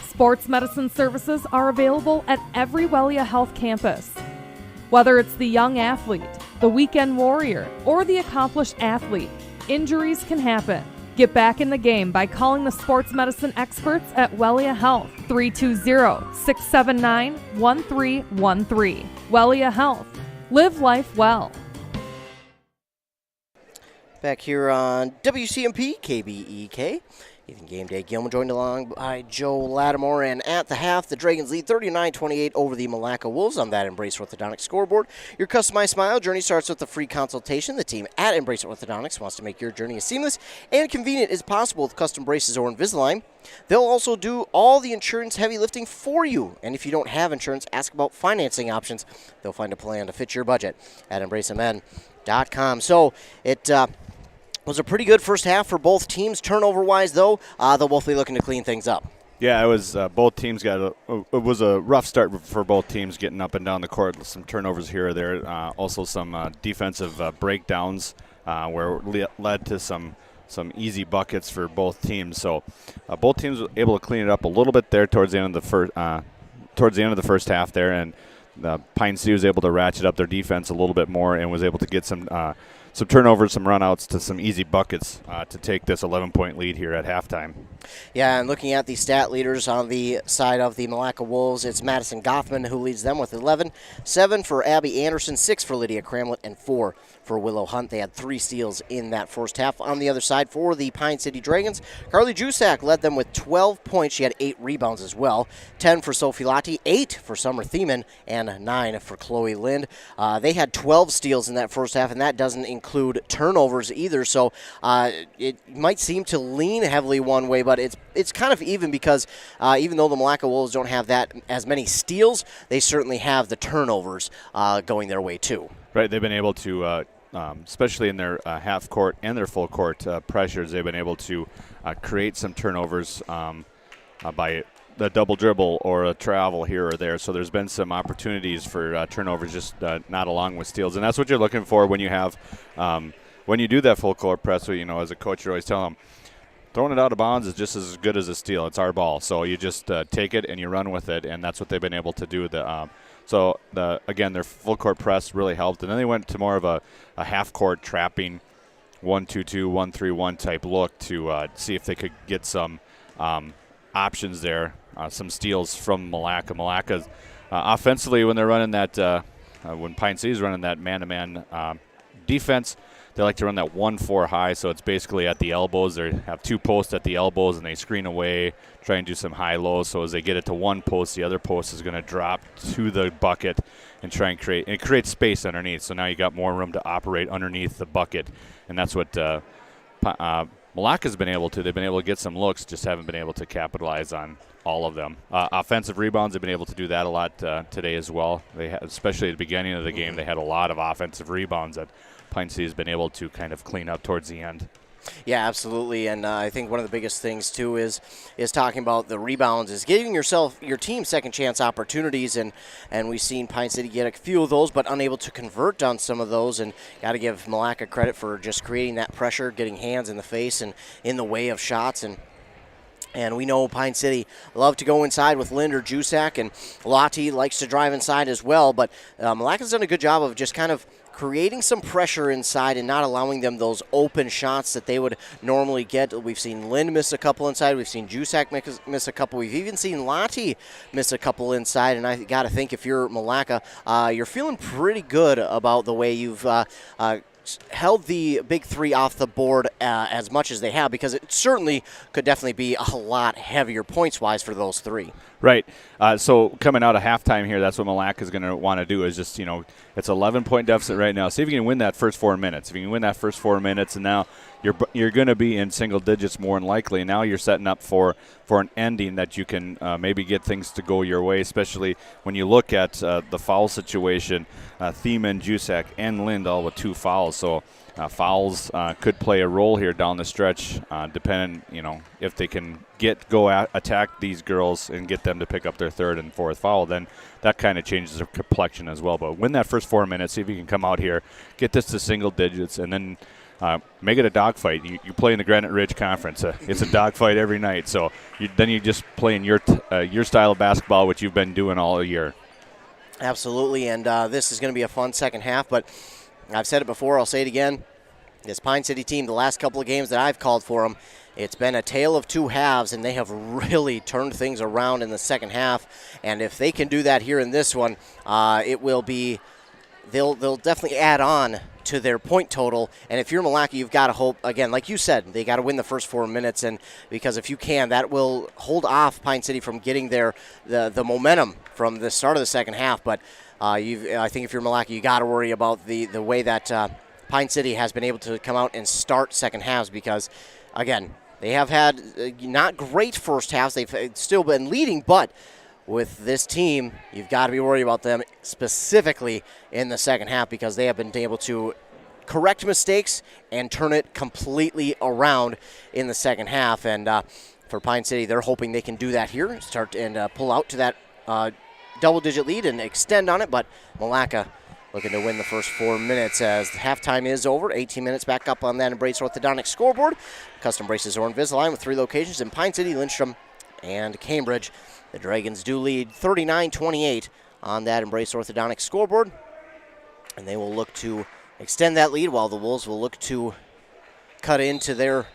Sports medicine services are available at every Wellia Health campus. Whether it's the young athlete, the weekend warrior, or the accomplished athlete, injuries can happen. Get back in the game by calling the sports medicine experts at Wellia Health, 320-679-1313. Wellia Health. Live life well.
Back here on WCMP, KBEK. Ethan Game Day Gilman joined along by Joe Lattimore. And at the half, the Dragons lead 39-28 over the Milaca Wolves on that Embrace Orthodontics scoreboard. Your customized smile journey starts with a free consultation. The team at Embrace Orthodontics wants to make your journey as seamless and convenient as possible with custom braces or Invisalign. They'll also do all the insurance heavy lifting for you. And if you don't have insurance, ask about financing options. They'll find a plan to fit your budget at EmbraceMN.com. So it was a pretty good first half for both teams. Turnover-wise, though, they'll both be looking to clean things up.
Yeah, it was both teams it was a rough start for both teams getting up and down the court. Some turnovers here or there. Also some defensive breakdowns where it led to some easy buckets for both teams. So both teams were able to clean it up a little bit there towards the end of the first half there, and Pine City was able to ratchet up their defense a little bit more and was able to get some turnovers, some runouts to some easy buckets to take this 11-point lead here at halftime.
Yeah, and looking at the stat leaders on the side of the Milaca Wolves, it's Madison Gothman who leads them with 11, 7 for Abby Anderson, 6 for Lydia Cramlett, and 4 for Willow Hunt. They had 3 steals in that first half. On the other side for the Pine City Dragons, Carly Jusak led them with 12 points. She had 8 rebounds as well, 10 for Sophie Lottie, 8 for Summer Thiemann, and 9 for Chloe Lind. They had 12 steals in that first half, and that doesn't include turnovers either, so it might seem to lean heavily one way, but it's kind of even because even though the Milaca Wolves don't have that as many steals, they certainly have the turnovers going their way too.
Right, they've been able to, especially in their half court and their full court pressures, they've been able to create some turnovers by the double dribble or a travel here or there. So there's been some opportunities for turnovers, just not along with steals, and that's what you're looking for when you have when you do that full court press. So, as a coach, you always tell them, throwing it out of bounds is just as good as a steal. It's our ball, so you just take it and you run with it, and that's what they've been able to do. Again, their full court press really helped, and then they went to more of a half court trapping 1-2-2, 1-3-1 type look to see if they could get some options there, some steals from Milaca. Milaca, offensively, when they're running that, when Pine City's running that man-to-man defense, they like to run that 1-4 high, so it's basically at the elbows. They have 2 posts at the elbows, and they screen away, try and do some high-lows. So as they get it to one post, the other post is going to drop to the bucket and try and create space underneath. So now you got more room to operate underneath the bucket, and that's what Milaca's been able to. They've been able to get some looks, just haven't been able to capitalize on all of them. Offensive rebounds, they've been able to do that a lot today as well. Especially at the beginning of the game, they had a lot of offensive rebounds that Pine City has been able to kind of clean up towards the end.
Yeah, absolutely, and I think one of the biggest things too is talking about the rebounds, is giving your team second chance opportunities, and we've seen Pine City get a few of those, but unable to convert on some of those. And got to give Milaca credit for just creating that pressure, getting hands in the face and in the way of shots. And we know Pine City love to go inside with Lind or Jusak, and Lottie likes to drive inside as well. But Milaca's done a good job of just kind of creating some pressure inside and not allowing them those open shots that they would normally get. We've seen Lind miss a couple inside. We've seen Jusak miss a couple. We've even seen Lottie miss a couple inside. And I got to think, if you're Milaca, you're feeling pretty good about the way you've held the big three off the board as much as they have, because it certainly could definitely be a lot heavier points-wise for those three.
Right. So coming out of halftime here, that's what Milaca is going to want to do, is just, it's 11-point deficit right now. See if you can win that first 4 minutes. If you can win that first 4 minutes, and now you're going to be in single digits more than likely. Now you're setting up for an ending that you can maybe get things to go your way, especially when you look at the foul situation. Thiemann, Jusak, and Lind all with 2 fouls. So fouls could play a role here down the stretch, depending, if they can attack these girls and get them to pick up their 3rd and 4th foul, then that kind of changes their complexion as well. But win that first 4 minutes, see if you can come out here, get this to single digits, and then make it a dogfight. You play in the Granite Ridge Conference. It's a dogfight every night. So then you just play in your style of basketball, which you've been doing all year.
Absolutely, and this is going to be a fun second half, but I've said it before, I'll say it again. This Pine City team, the last couple of games that I've called for them, it's been a tale of 2 halves, and they have really turned things around in the second half. And if they can do that here in this one, it will be they'll definitely add on to their point total. And if you're Milaca, you've got to hope, again, like you said, they got to win the first 4 minutes. And because if you can, that will hold off Pine City from getting the momentum from the start of the second half. But I think if you're Milaca, you got to worry about the way that Pine City has been able to come out and start second halves because, again, they have had not great first halves. They've still been leading, but with this team, you've got to be worried about them specifically in the second half because they have been able to correct mistakes and turn it completely around in the second half. And for Pine City, they're hoping they can do that here, start and pull out to that double-digit lead and extend on it. But Milaca looking to win the first 4 minutes as halftime is over. 18 minutes back up on that Embrace Orthodontic scoreboard. Custom braces are Invisalign with 3 locations in Pine City, Lindstrom, and Cambridge. The Dragons do lead 39-28 on that Embrace Orthodontic scoreboard. And they will look to extend that lead while the Wolves will look to cut into their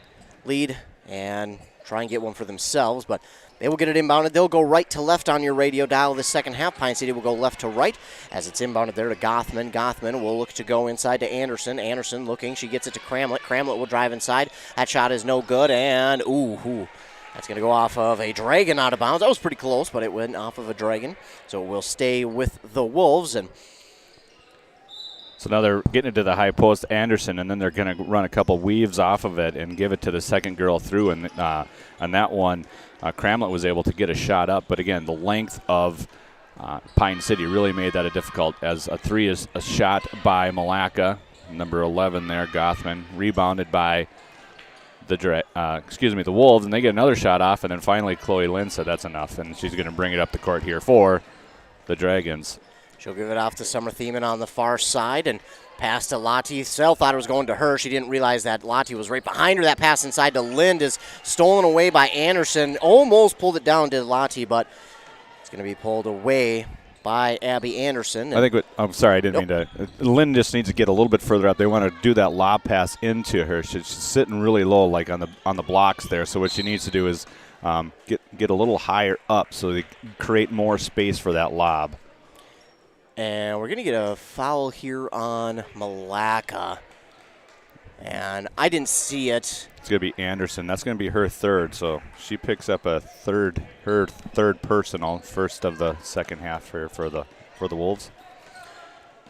lead and try and get one for themselves. But they will get it inbounded. They'll go right to left on your radio dial this second half. Pine City will go left to right as it's inbounded there to Gothman. Gothman will look to go inside to Anderson. Anderson looking. She gets it to Cramlett. Cramlett will drive inside. That shot is no good. And, that's going to go off of a Dragon out of bounds. That was pretty close, but it went off of a Dragon. So it will stay with the Wolves. And
so now they're getting it to the high post, Anderson, and then they're going to run a couple weaves off of it and give it to the second girl through. And on that one, Cramlett was able to get a shot up. But, again, the length of Pine City really made that a difficult as a 3 is a shot by Milaca, number 11 there, Gothman, rebounded by the Wolves, and they get another shot off, and then finally Chloe Lynn said that's enough, and she's going to bring it up the court here for the Dragons.
She'll give it off to Summer Thiemann on the far side and pass to Lottie. Sell thought it was going to her. She didn't realize that Lottie was right behind her. That pass inside to Lind is stolen away by Anderson. Almost pulled it down to Lottie, but it's going to be pulled away by Abby Anderson.
I think I'm sorry, I didn't mean to. Lynn just needs to get a little bit further up. They want to do that lob pass into her. She's sitting really low, like on the blocks there. So what she needs to do is get a little higher up so they create more space for that lob.
And we're going to get a foul here on Milaca. And I didn't see it.
It's going to be Anderson. That's going to be her third. So she picks up her third personal, first of the second half for the Wolves.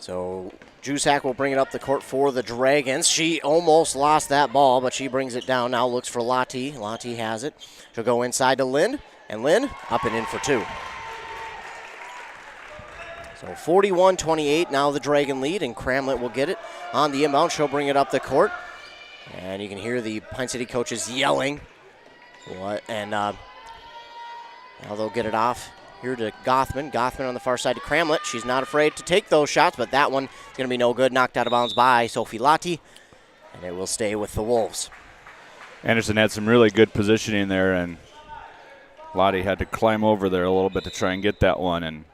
So Jusak will bring it up the court for the Dragons. She almost lost that ball, but she brings it down now, looks for Lottie. Lottie has it. She'll go inside to Lind, and Lind up and in for 2. So 41-28, now the Dragon lead, and Cramlett will get it on the inbound. She'll bring it up the court, and you can hear the Pine City coaches yelling. And now they'll get it off here to Gothman. Gothman on the far side to Cramlett. She's not afraid to take those shots, but that one is going to be no good. Knocked out of bounds by Sophie Lottie, and it will stay with the Wolves.
Anderson had some really good positioning there, and Lottie had to climb over there a little bit to try and get that one, and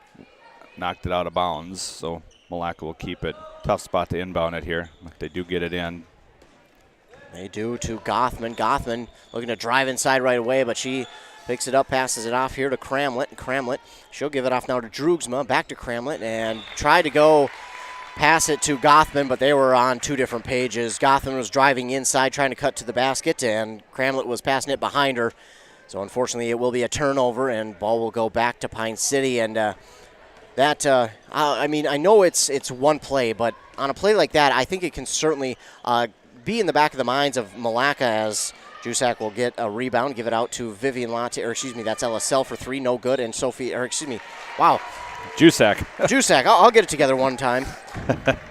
knocked it out of bounds. So Milaca will keep it. Tough spot to inbound it here, but they do get it in.
They do to Gothman. Gothman looking to drive inside right away, but she picks it up, passes it off here to Cramlett. And Cramlett, she'll give it off now to Droogsma, back to Cramlett, and try to go pass it to Gothman, but they were on 2 different pages. Gothman was driving inside, trying to cut to the basket, and Cramlett was passing it behind her. So unfortunately, it will be a turnover, and ball will go back to Pine City. And I know it's one play, but on a play like that, I think it can certainly be in the back of the minds of Milaca as Jusak will get a rebound, give it out to Vivian Lottie, that's LSL for 3, no good, and Jusak. Jusak, I'll get it together one time.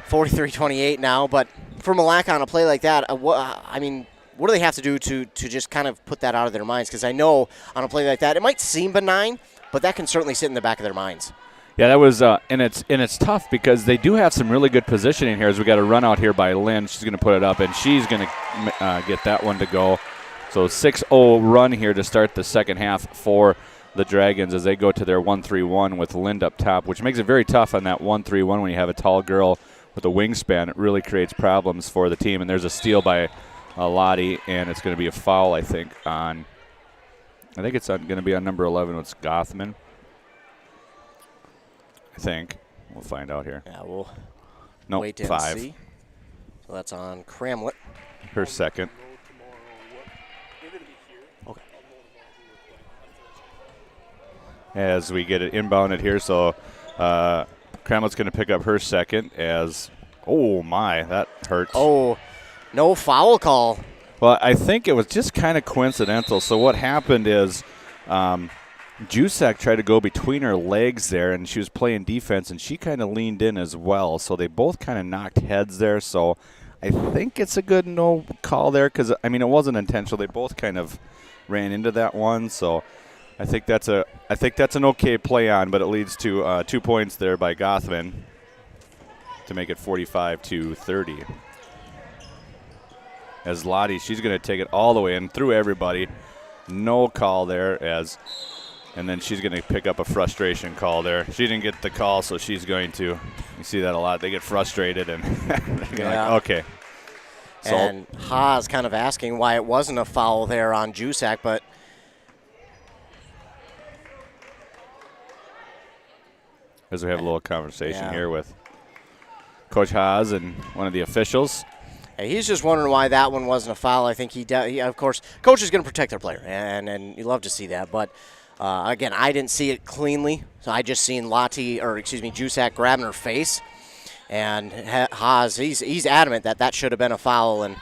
43-28 now, but for Milaca on a play like that, what do they have to do to just kind of put that out of their minds? Because I know on a play like that, it might seem benign, but that can certainly sit in the back of their minds.
Yeah, that was, and it's tough because they do have some really good positioning here. As we got a run out here by Lynn, she's going to put it up, and she's going to get that one to go. So 6-0 run here to start the second half for the Dragons as they go to their 1-3-1 with Lind up top, which makes it very tough on that 1-3-1 when you have a tall girl with a wingspan. It really creates problems for the team. And there's a steal by Lottie, and it's going to be a foul, I think it's going to be on number 11. It's Gothman. I think. We'll find out here.
Yeah, we'll
Nope,
wait and
5.
see. So that's on Cramlett.
Her second.
Okay.
As we get it inbounded here, so Cramlett's going to pick up her second as, oh my, that hurts.
Oh, no foul call.
Well, I think it was just kind of coincidental. So what happened is Jusak tried to go between her legs there, and she was playing defense, and she kind of leaned in as well. So they both kind of knocked heads there. So I think it's a good no call there because, I mean, it wasn't intentional. They both kind of ran into that one. So I think that's an okay play on, but it leads to 2 points there by Gothman to make it 45-30. As Lottie, she's going to take it all the way in through everybody. No call there and then she's going to pick up a frustration call there. She didn't get the call, so she's going to. You see that a lot. They get frustrated and
Yeah.
like, okay. So,
And Haas kind of asking why it wasn't a foul there on Jusak, but
as we have a little conversation
Yeah.
here with Coach Haas and one of the officials.
he's just wondering why that one wasn't a foul. I think he of course, coach is going to protect their player, and you love to see that. But again, I didn't see it cleanly, so I just seen Jusak grabbing her face, and Haas he's adamant that should have been a foul, and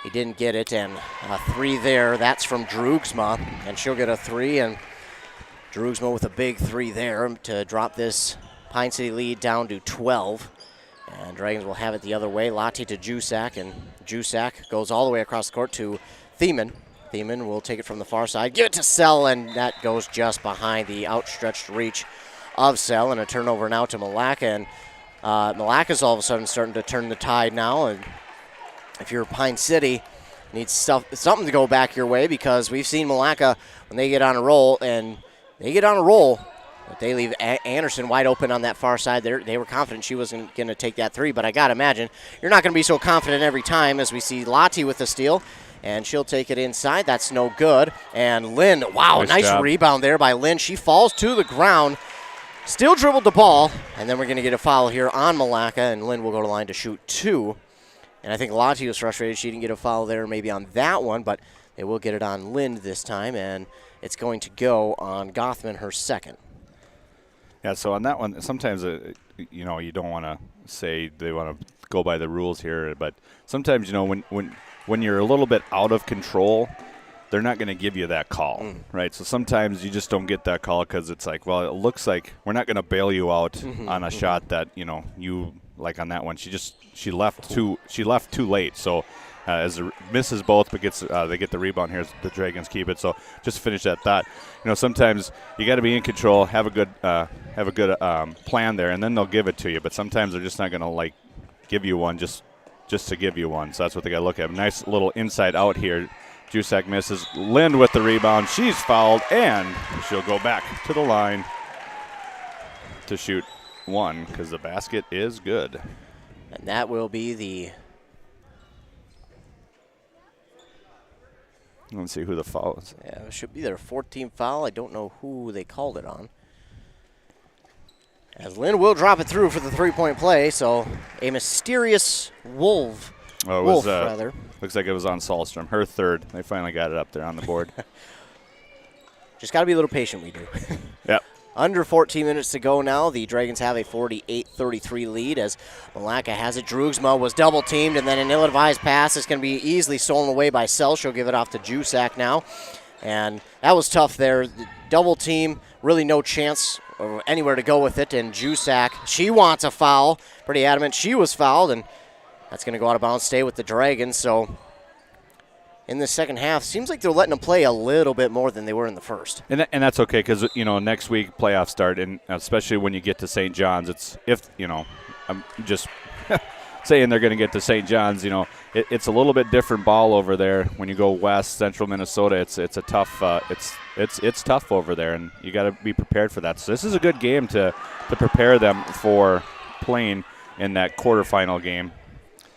he didn't get it. And a 3 there, that's from Droogsma, and she'll get a 3, and Droogsma with a big 3 there to drop this Pine City lead down to 12. And Dragons will have it the other way. Lottie to Jusak, and Jusak goes all the way across the court to Thiemann. Thiemann will take it from the far side, give it to Sell, and that goes just behind the outstretched reach of Sell. And a turnover now to Milaca, and Milaca's all of a sudden starting to turn the tide now. And if you're Pine City, needs something to go back your way, because we've seen Milaca when they get on a roll, but they leave Anderson wide open on that far side. They were confident she wasn't going to take that 3, but I got to imagine you're not going to be so confident every time, as we see Lottie with the steal, and she'll take it inside. That's no good. And Lynn, wow, nice rebound there by Lynn. She falls to the ground, still dribbled the ball, and then we're going to get a foul here on Milaca, and Lynn will go to the line to shoot 2. And I think Lottie was frustrated she didn't get a foul there maybe on that one, but they will get it on Lynn this time, and it's going to go on Gothman, her second.
Yeah, so on that one, sometimes, you don't want to say they want to go by the rules here, but sometimes, when you're a little bit out of control, they're not going to give you that call, right? So sometimes you just don't get that call because it's like, well, it looks like we're not going to bail you out on a shot that, you like on that one. She left too late, so as it misses both, but they get the rebound here. The Dragons keep it. So just to finish that thought, sometimes you got to be in control, have a good plan there, and then they'll give it to you. But sometimes they're just not going to give you one just to give you one. So that's what they got to look at. Nice little inside out here. Jusak misses. Lind with the rebound. She's fouled, and she'll go back to the line to shoot 1 because the basket is good.
And that will be the...
Let's see who the foul is.
Yeah, it should be their 14th foul. I don't know who they called it on. As Lynn will drop it through for the 3-point play, so a mysterious wolf, rather.
Looks like it was on Sahlstrom, her third. They finally got it up there on the board.
Just got to be a little patient, we do.
Yep.
Under 14 minutes to go now. The Dragons have a 48-33 lead as Milaca has it. Droogsma was double-teamed, and then an ill-advised pass is going to be easily stolen away by Sell. She'll give it off to Jusak now. And that was tough there. Double team, really no chance or anywhere to go with it. And Jusak, she wants a foul. Pretty adamant she was fouled, and that's going to go out of bounds, stay with the Dragons. So in the second half, seems like they're letting them play a little bit more than they were in the first.
And that's okay because, next week playoffs start, and especially when you get to St. John's, I'm just saying they're going to get to St. John's, it's a little bit different ball over there. When you go west, central Minnesota, it's a tough it's tough over there, and you got to be prepared for that. So this is a good game to prepare them for playing in that quarterfinal game.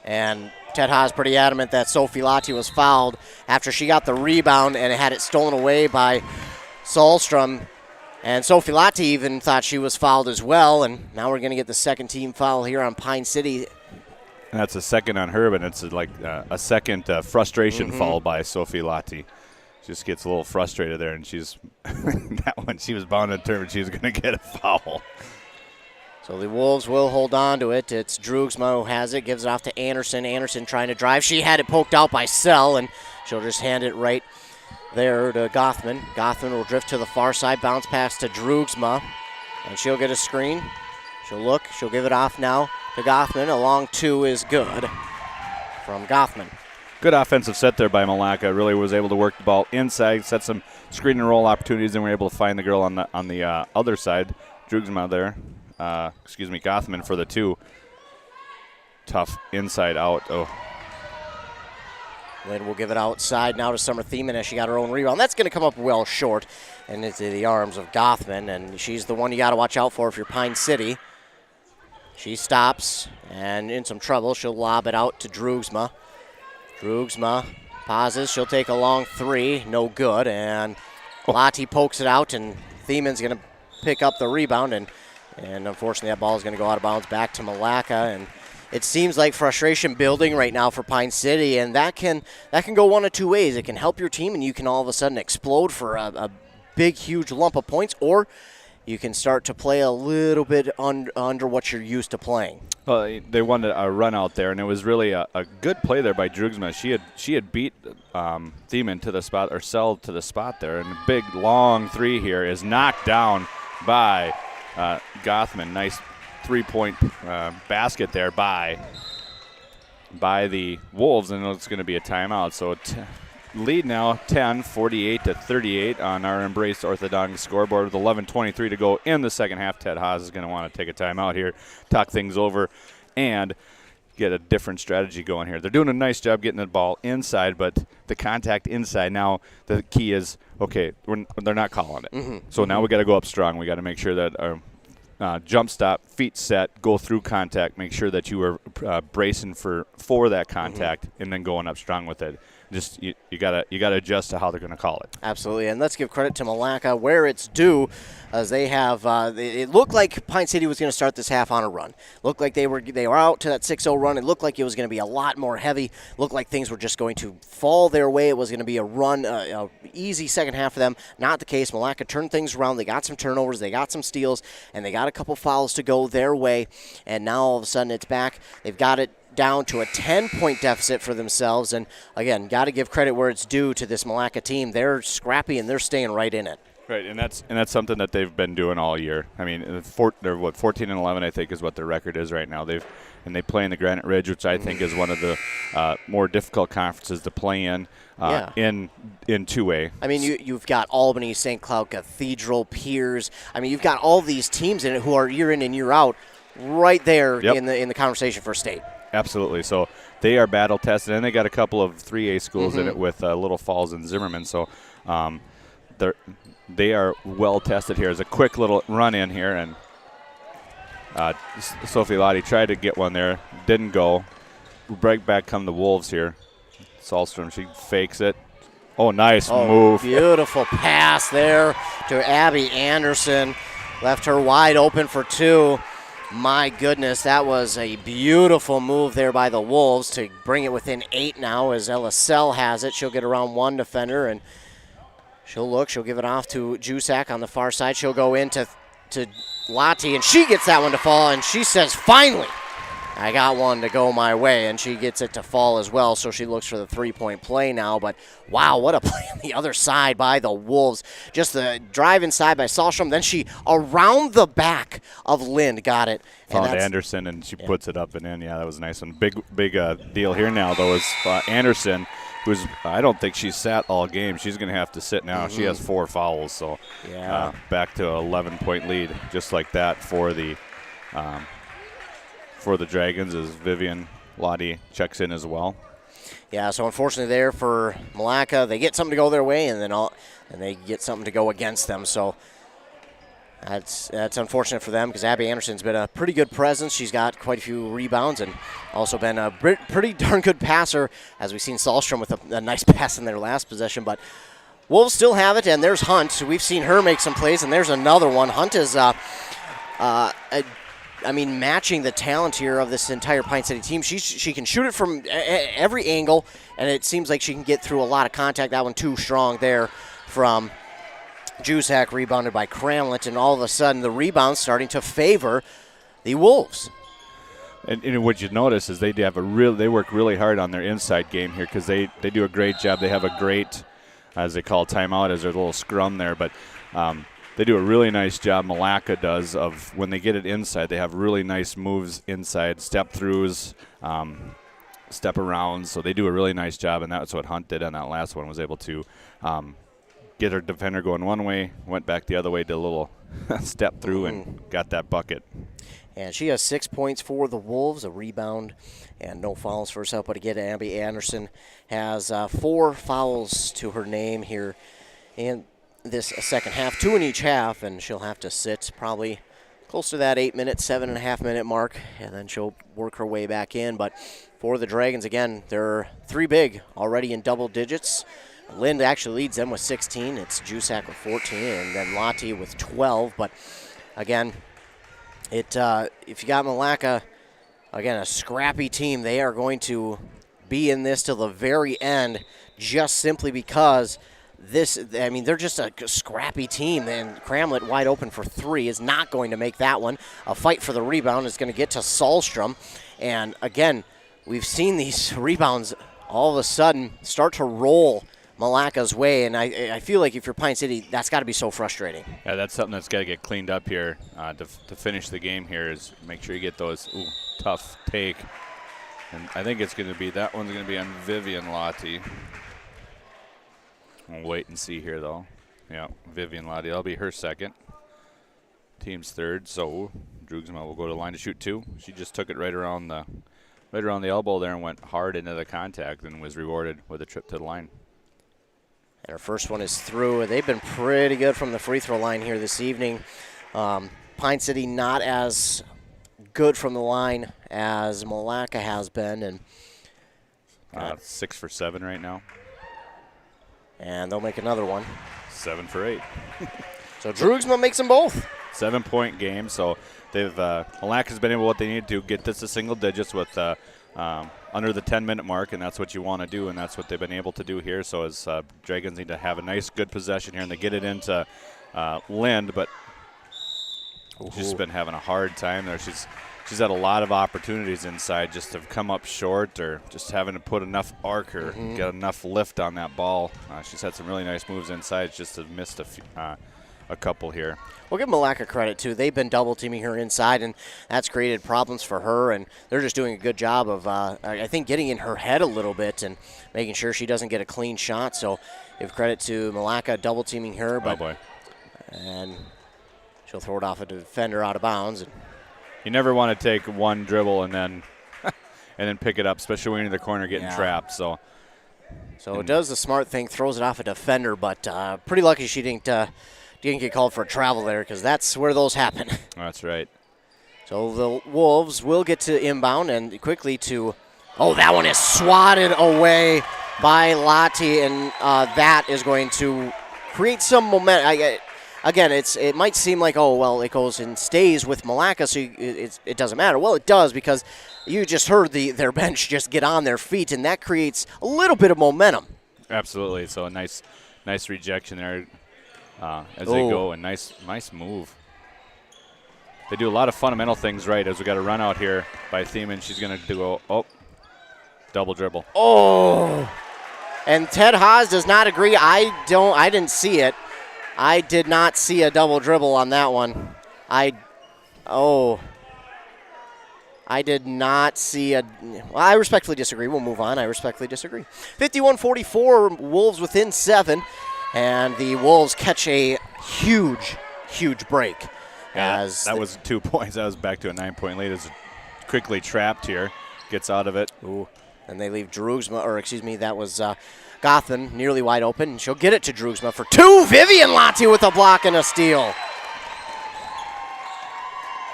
And Ted Haas pretty adamant that Sophie Lottie was fouled after she got the rebound and had it stolen away by Sahlstrom. And Sophie Lottie even thought she was fouled as well. And now we're going to get the second team foul here on Pine City.
And that's a second on her, but it's like a second frustration foul by Sophie Lati. Just gets a little frustrated there, and she's that one. She was bound to determine she was going to get a foul.
So the Wolves will hold on to it. It's Droogsma who has it, gives it off to Anderson. Anderson trying to drive. She had it poked out by Sell, and she'll just hand it right there to Gothman. Gothman will drift to the far side, bounce pass to Droogsma, and she'll get a screen. She'll look. She'll give it off now to Gothman. A long two is good from Gothman.
Good offensive set there by Milaca. Really was able to work the ball inside, set some screen and roll opportunities, and were able to find the girl on the other side. Droogsma there. Gothman for the two. Tough inside out. Oh.
Lynn will give it outside now to Summer Thiemann as she got her own rebound. That's going to come up well short and into the arms of Gothman, and she's the one you got to watch out for if you're Pine City. She stops, and in some trouble, she'll lob it out to Droogsma. Droogsma pauses. She'll take a long three. No good. And Lati pokes it out, and Thiemann's going to pick up the rebound. And unfortunately, that ball is going to go out of bounds back to Milaca. And it seems like frustration building right now for Pine City, and that can go one of two ways. It can help your team, and you can all of a sudden explode for a big, huge lump of points, or you can start to play a little bit under what you're used to playing.
Well, they wanted a run out there, and it was really a good play there by Droogsma. She had beat Thiemann to the spot, or Sell to the spot there, and a big long three here is knocked down by Gothman. Nice three-point basket there by the Wolves, and it's going to be a timeout. So lead now 10, 48-38 on our Embrace Orthodontic scoreboard with 11:23 to go in the second half. Ted Haas is going to want to take a timeout here, talk things over, and get a different strategy going here. They're doing a nice job getting the ball inside, but the contact inside, now the key is, okay, they're not calling it. So now we got to go up strong. We got to make sure that our jump stop, feet set, go through contact, make sure that you are bracing for that contact, and then going up strong with it. Just you gotta adjust to how they're going to call it.
Absolutely, and let's give credit to Milaca where it's due, as they have. It looked like Pine City was going to start this half on a run. Looked like they were out to that 6-0 run. It looked like it was going to be a lot more heavy. Looked like things were just going to fall their way. It was going to be a run, easy second half for them. Not the case. Milaca turned things around. They got some turnovers. They got some steals, and they got a couple fouls to go their way. And now all of a sudden it's back. They've got it down to a 10-point deficit for themselves. And, again, got to give credit where it's due to this Milaca team. They're scrappy, and they're staying right in it.
Right, and that's something that they've been doing all year. I mean, they're 14-11, I think, is what their record is right now. They play in the Granite Ridge, which I think is one of the more difficult conferences to play in. In 2A. I mean,
you've got Albany, St. Cloud Cathedral, Piers. I mean, you've got all these teams in it who are year in and year out right there in the conversation for state.
Absolutely. So they are battle tested, and they got a couple of 3A schools in it with Little Falls and Zimmerman. So they are well tested here. There's a quick little run in here, and Sophie Lottie tried to get one there, didn't go. Break back come the Wolves here. Sahlstrom, she fakes it. Oh, nice move.
Beautiful pass there to Abby Anderson. Left her wide open for two. My goodness, that was a beautiful move there by the Wolves to bring it within 8 now as Ella Sell has it. She'll get around one defender, and she'll look. She'll give it off to Jusak on the far side. She'll go into Lati, and she gets that one to fall, and she says, finally, I got one to go my way, and she gets it to fall as well, so she looks for the three-point play now. But, wow, what a play on the other side by the Wolves. Just the drive inside by Sahlstrom. Then she, around the back of Lind, got it.
Found Anderson, and she puts it up and in. Yeah, that was a nice one. Big deal here now, though, is Anderson, who's I don't think she's sat all game. She's going to have to sit now. She has 4 fouls, so back to an 11-point lead, just like that for the Dragons as Vivian Lottie checks in as well.
Yeah, so unfortunately there for Milaca, they get something to go their way, and they get something to go against them. So that's unfortunate for them because Abby Anderson's been a pretty good presence. She's got quite a few rebounds and also been a pretty darn good passer, as we've seen Sahlstrom with a nice pass in their last possession. But Wolves still have it, and there's Hunt. We've seen her make some plays, and there's another one. Hunt is matching the talent here of this entire Pine City team. She can shoot it from every angle, and it seems like she can get through a lot of contact. That one too strong there from Jusak, rebounded by Cramlett, and all of a sudden the rebound's starting to favor the Wolves.
And what you notice is they work really hard on their inside game here because they do a great job. They have a great, as they call timeout, as their little scrum there, but they do a really nice job, Milaca does, of when they get it inside, they have really nice moves inside, step-throughs, step-arounds, so they do a really nice job, and that's what Hunt did on that last one, was able to get her defender going one way, went back the other way, did a little step-through, and got that bucket.
And she has 6 points for the Wolves, a rebound, and no fouls for herself. But again, Abby Anderson has 4 fouls to her name here in this second half, 2 in each half, and she'll have to sit probably close to that 8-minute, 7.5-minute mark, and then she'll work her way back in. But for the Dragons, again, they're 3 big already in double digits. Lind actually leads them with 16. It's Jusak with 14, and then Lottie with 12. But again, if you got Milaca, again, a scrappy team, they are going to be in this till the very end, just simply because they're just a scrappy team, and Cramlett wide open for 3 is not going to make that one. A fight for the rebound is going to get to Sahlstrom, and again, we've seen these rebounds all of a sudden start to roll Milaca's way, and I feel like if you're Pine City, that's got to be so frustrating.
Yeah, that's something that's got to get cleaned up here to finish the game here, is make sure you get those tough take. And I think it's going to be, that one's going to be on Vivian Lottie. We'll wait and see here, though. Yeah, Vivian Lottie, that'll be her second. Team's third, so Drugsma will go to the line to shoot 2. She just took it right around the elbow there and went hard into the contact and was rewarded with a trip to the line.
And her first one is through. They've been pretty good from the free throw line here this evening. Pine City not as good from the line as Milaca has been. And
6 for 7 right now.
And they'll make another one.
7 for 8.
So Drugsma makes them both.
7-point game. So Milaca's been able what they need to get this to single digits with under the 10-minute mark, and that's what you want to do, and that's what they've been able to do here. So as Dragons need to have a nice, good possession here, and they get it into Lind, but she's been having a hard time there. She's had a lot of opportunities inside, just to come up short or just having to put enough arc or get enough lift on that ball. She's had some really nice moves inside, just have missed a couple here.
We'll give Milaca credit, too. They've been double-teaming her inside, and that's created problems for her, and they're just doing a good job of, I think, getting in her head a little bit and making sure she doesn't get a clean shot. So give credit to Milaca double-teaming her. But,
oh, boy.
And she'll throw it off a defender out of bounds. And
you never want to take one dribble and then pick it up, especially when you're in the corner getting trapped. So
it does the smart thing, throws it off a defender, but pretty lucky she didn't get called for a travel there, because that's where those happen.
That's right.
So the Wolves will get to inbound and quickly to – that one is swatted away by Lottie, and that is going to create some momentum. Again, it might seem like, it goes and stays with Milaca, so it doesn't matter. Well, it does, because you just heard their bench just get on their feet, and that creates a little bit of momentum.
Absolutely. So a nice rejection there. As they go, and nice move. They do a lot of fundamental things right, as we got a run out here by Thiemann. She's going to do double dribble.
And Ted Haas does not agree. I didn't see it. I did not see a double dribble on that one. I did not see I respectfully disagree. We'll move on. I respectfully disagree. 51-44, Wolves within 7. And the Wolves catch a huge, huge break.
Yeah, that was 2 points. That was back to a 9-point lead. It's quickly trapped here. Gets out of it.
And they leave that was Gotham nearly wide open. She'll get it to Drugsma for 2. Vivian Lottie with a block and a steal.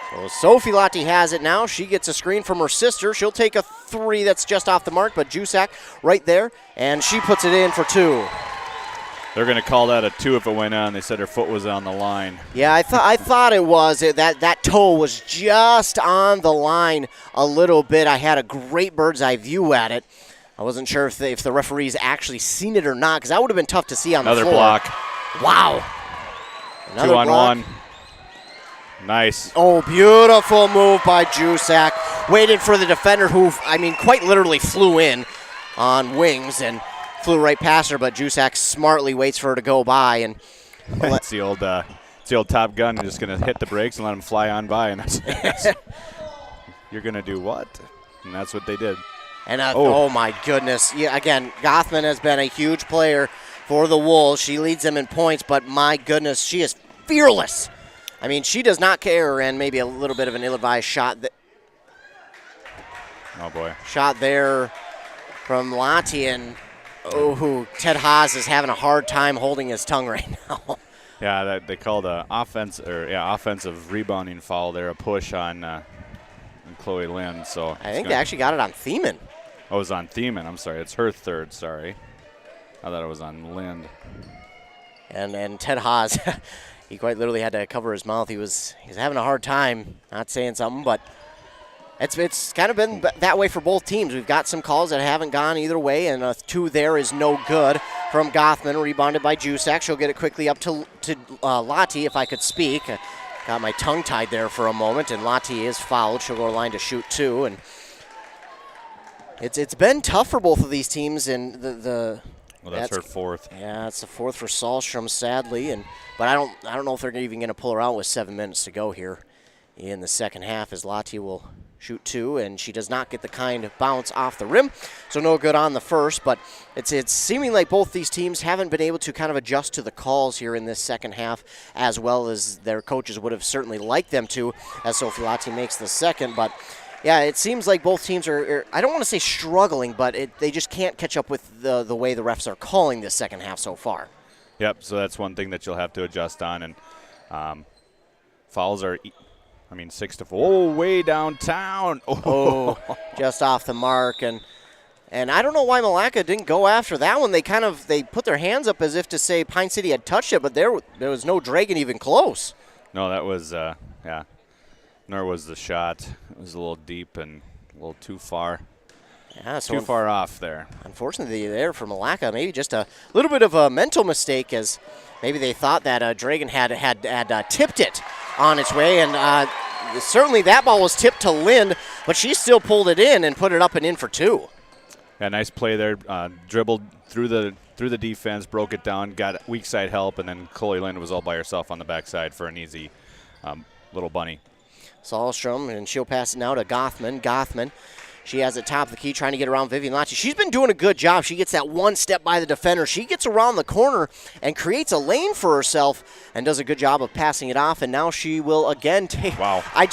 So Sophie Lottie has it now. She gets a screen from her sister. She'll take a 3 that's just off the mark, but Jusak right there, and she puts it in for 2.
They're going to call that a 2 if it went on. They said her foot was on the line.
Yeah, I thought it was. That toe was just on the line a little bit. I had a great bird's eye view at it. I wasn't sure if the referees actually seen it or not, because that would have been tough to see on the floor.
Another block.
Wow. Another
2 on
block.
1. Nice.
Oh, beautiful move by Jusak. Waited for the defender who, quite literally flew in on wings and flew right past her, but Jusak smartly waits for her to go by. And
it's the old Top Gun. Just going to hit the brakes and let him fly on by. And that's you're going to do what? And that's what they did.
And oh my goodness. Yeah, again, Gothman has been a huge player for the Wolves. She leads them in points, but my goodness, she is fearless. She does not care, and maybe a little bit of an ill-advised shot.
Oh, boy.
Shot there from Lottie, and Ted Haas is having a hard time holding his tongue right now.
Yeah, they called an offensive rebounding foul there, a push on Chloe Lynn. So
I think they actually got it on Thiemann.
Oh, it was on Thiemann. I'm sorry. It's her third, sorry. I thought it was on Lind.
And Ted Haas, he quite literally had to cover his mouth. He's having a hard time not saying something, but it's kind of been that way for both teams. We've got some calls that haven't gone either way, and a 2 there is no good from Gothman, rebounded by Jusak. She'll get it quickly up to Lottie, if I could speak. Got my tongue tied there for a moment, and Lottie is fouled. She'll go to the line to shoot 2, and it's been tough for both of these teams, and
well, that's her 4th.
Yeah, it's the 4th for Sahlstrom, sadly, but I don't know if they're even going to pull her out with 7 minutes to go here in the second half, as Lottie will shoot 2, and she does not get the kind of bounce off the rim, so no good on the first. But it's seeming like both these teams haven't been able to kind of adjust to the calls here in this second half as well as their coaches would have certainly liked them to, as Sophie Lottie makes the second. But yeah, it seems like both teams are I don't want to say struggling, but they just can't catch up with the way the refs are calling this second half so far.
Yep, so that's one thing that you'll have to adjust on. And fouls are 6-4. Oh, way downtown.
Oh, just off the mark. And I don't know why Milaca didn't go after that one. They put their hands up as if to say Pine City had touched it, but there was no Dragon even close.
No, that was, nor was the shot. It was a little deep and a little too far.
Yeah, so
too far off there.
Unfortunately, there for Milaca, maybe just a little bit of a mental mistake, as maybe they thought that Dragon had tipped it on its way, and certainly that ball was tipped to Lind, but she still pulled it in and put it up and in for 2.
Yeah, nice play there. Dribbled through the defense, broke it down, got weak side help, and then Chloe Lind was all by herself on the backside for an easy little bunny.
Sahlstrom, and she'll pass it now to Gothman. Gothman, she has it top of the key, trying to get around Vivian Lottie. She's been doing a good job. She gets that one step by the defender. She gets around the corner and creates a lane for herself and does a good job of passing it off. And now she will again take.
Wow.
I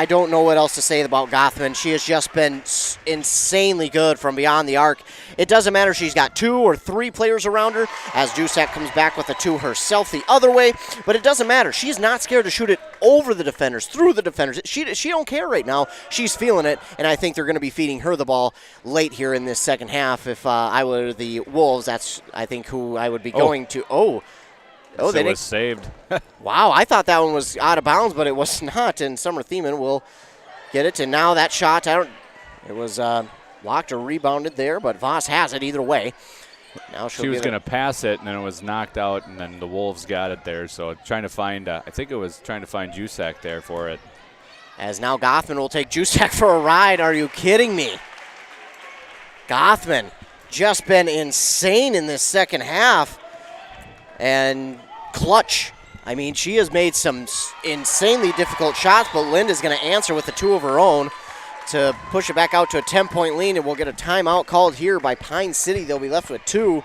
don't know what else to say about Gothman. She has just been insanely good from beyond the arc. It doesn't matter if she's got 2 or 3 players around her, as Jusak comes back with a 2 herself the other way. But it doesn't matter. She's not scared to shoot it over the defenders, through the defenders. She don't care right now. She's feeling it, and I think they're going to be feeding her the ball late here in this second half. If I were the Wolves, that's, I think, who I would be going to. Oh,
they was saved.
Wow, I thought that one was out of bounds, but it was not, and Summer Thiemann will get it. And now that shot, it was blocked or rebounded there, but Voss has it either way. Now
she was going to pass it, and then it was knocked out, and then the Wolves got it there. So trying to find, I think it was trying to find Jusak there for it.
As now Gothman will take Jusak for a ride. Are you kidding me? Gothman just been insane in this second half. And clutch. She has made some insanely difficult shots, but Lind is going to answer with the 2 of her own to push it back out to a 10-point lead, and we'll get a timeout called here by Pine City. They'll be left with 2.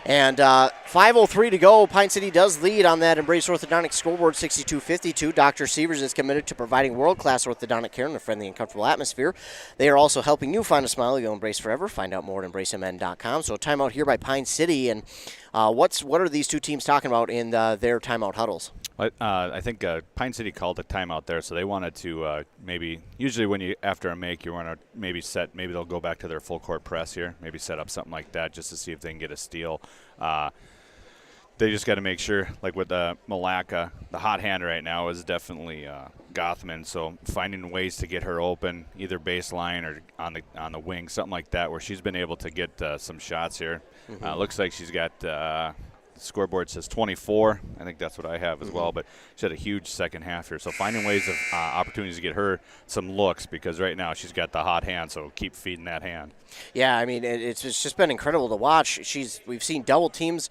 And 5:03 to go. Pine City does lead on that Embrace Orthodontic scoreboard, 62-52. Dr. Sievers is committed to providing world-class orthodontic care in a friendly and comfortable atmosphere. They are also helping you find a smile you'll embrace forever. Find out more at embracemn.com. So timeout here by Pine City. And what are these two teams talking about in their timeout huddles?
I think Pine City called a timeout there, so they wanted to maybe – usually when you – after a make, you want to maybe set – maybe they'll go back to their full court press here, maybe set up something like that just to see if they can get a steal. They just got to make sure, like with Milaca, the hot hand right now is definitely Gothman. So finding ways to get her open, either baseline or on the wing, something like that, where she's been able to get some shots here. Looks like she's got the scoreboard says 24. I think that's what I have as well. But she had a huge second half here. So finding ways of opportunities to get her some looks, because right now she's got the hot hand. So keep feeding that hand.
Yeah, I mean, it's just been incredible to watch. We've seen double teams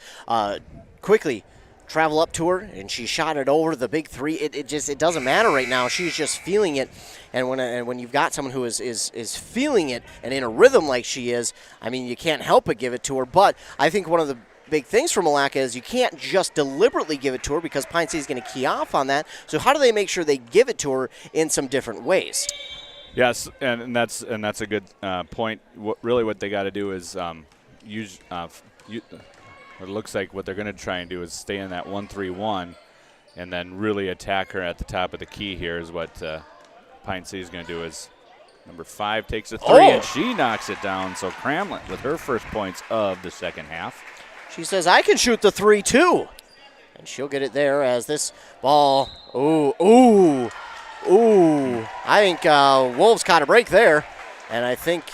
quickly travel up to her, and she shot it over the big three. It doesn't matter right now. She's just feeling it, and when you've got someone who is feeling it and in a rhythm like she is, I mean, you can't help but give it to her. But I think one of the big things for Milaca is you can't just deliberately give it to her, because Pine City is going to key off on that. So how do they make sure they give it to her in some different ways?
Yes, and that's a good point. What they got to do is use. It looks like what they're going to try and do is stay in that 1-3-1, and then really attack her at the top of the key. Here is what Pine City is going to do. Is number 5 takes a 3 and she knocks it down. So Cramlett with her first points of the second half.
She says, "I can shoot the 3 too," and she'll get it there as this ball. Ooh. I think Wolves caught a break there, and I think,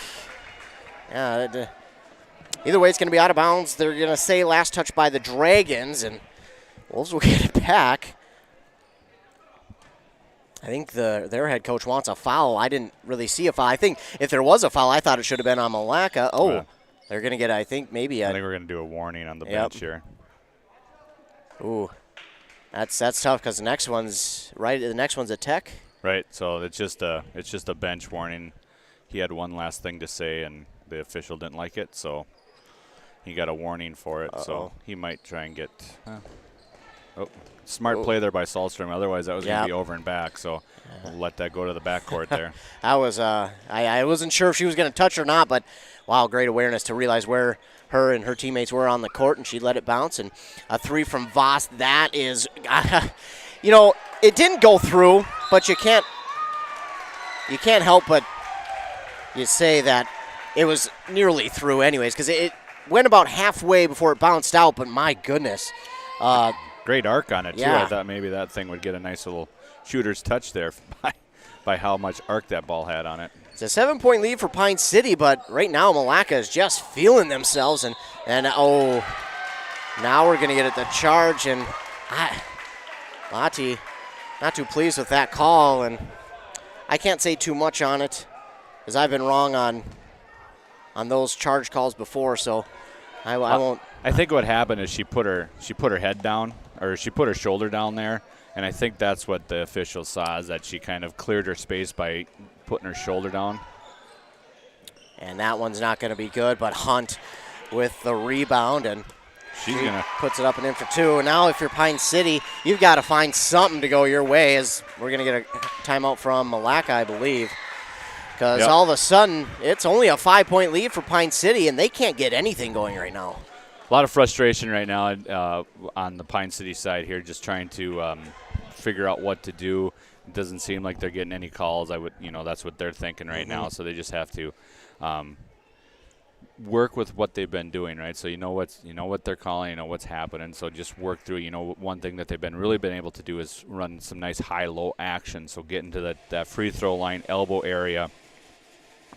either way, it's going to be out of bounds. They're going to say last touch by the Dragons, and Wolves will get it back. I think their head coach wants a foul. I didn't really see a foul. I think if there was a foul, I thought it should have been on Milaca. They're going to get, I think we're
going to do a warning on the bench here.
Ooh. That's tough, because the next one's a tech.
Right, so it's just a bench warning. He had one last thing to say, and the official didn't like it, so he got a warning for it. So he might try and get smart play there by Salstrom. Otherwise, that was going to be over and back. So we'll let that go to the backcourt there.
I wasn't sure if she was going to touch or not, but wow, great awareness to realize where her and her teammates were on the court, and she let it bounce. And a 3 from Voss. That is, it didn't go through, but you can't help but you say that it was nearly through anyways, because it went about halfway before it bounced out. But my goodness,
great arc on it too.
Yeah.
I thought maybe that thing would get a nice little shooter's touch there by how much arc that ball had on it.
It's a 7-point lead for Pine City, but right now Milaca is just feeling themselves, and now we're going to get at the charge, and Lati not too pleased with that call, and I can't say too much on it, because I've been wrong on those charge calls before, so I won't.
I think what happened is she put her head down, or she put her shoulder down there, and I think that's what the official saw, is that she kind of cleared her space by putting her shoulder down.
And that one's not going to be good, but Hunt with the rebound, and she puts it up and in for 2. And now if you're Pine City, you've got to find something to go your way, as we're going to get a timeout from Milaca, I believe. Because all of a sudden, it's only a 5-point lead for Pine City, and they can't get anything going right now.
A lot of frustration right now on the Pine City side here, just trying to figure out what to do. It doesn't seem like they're getting any calls. That's what they're thinking right now. So they just have to work with what they've been doing, right? So you know what they're calling, what's happening. So just work through. One thing that they've been really able to do is run some nice high-low action. So getting to that free throw line, elbow area,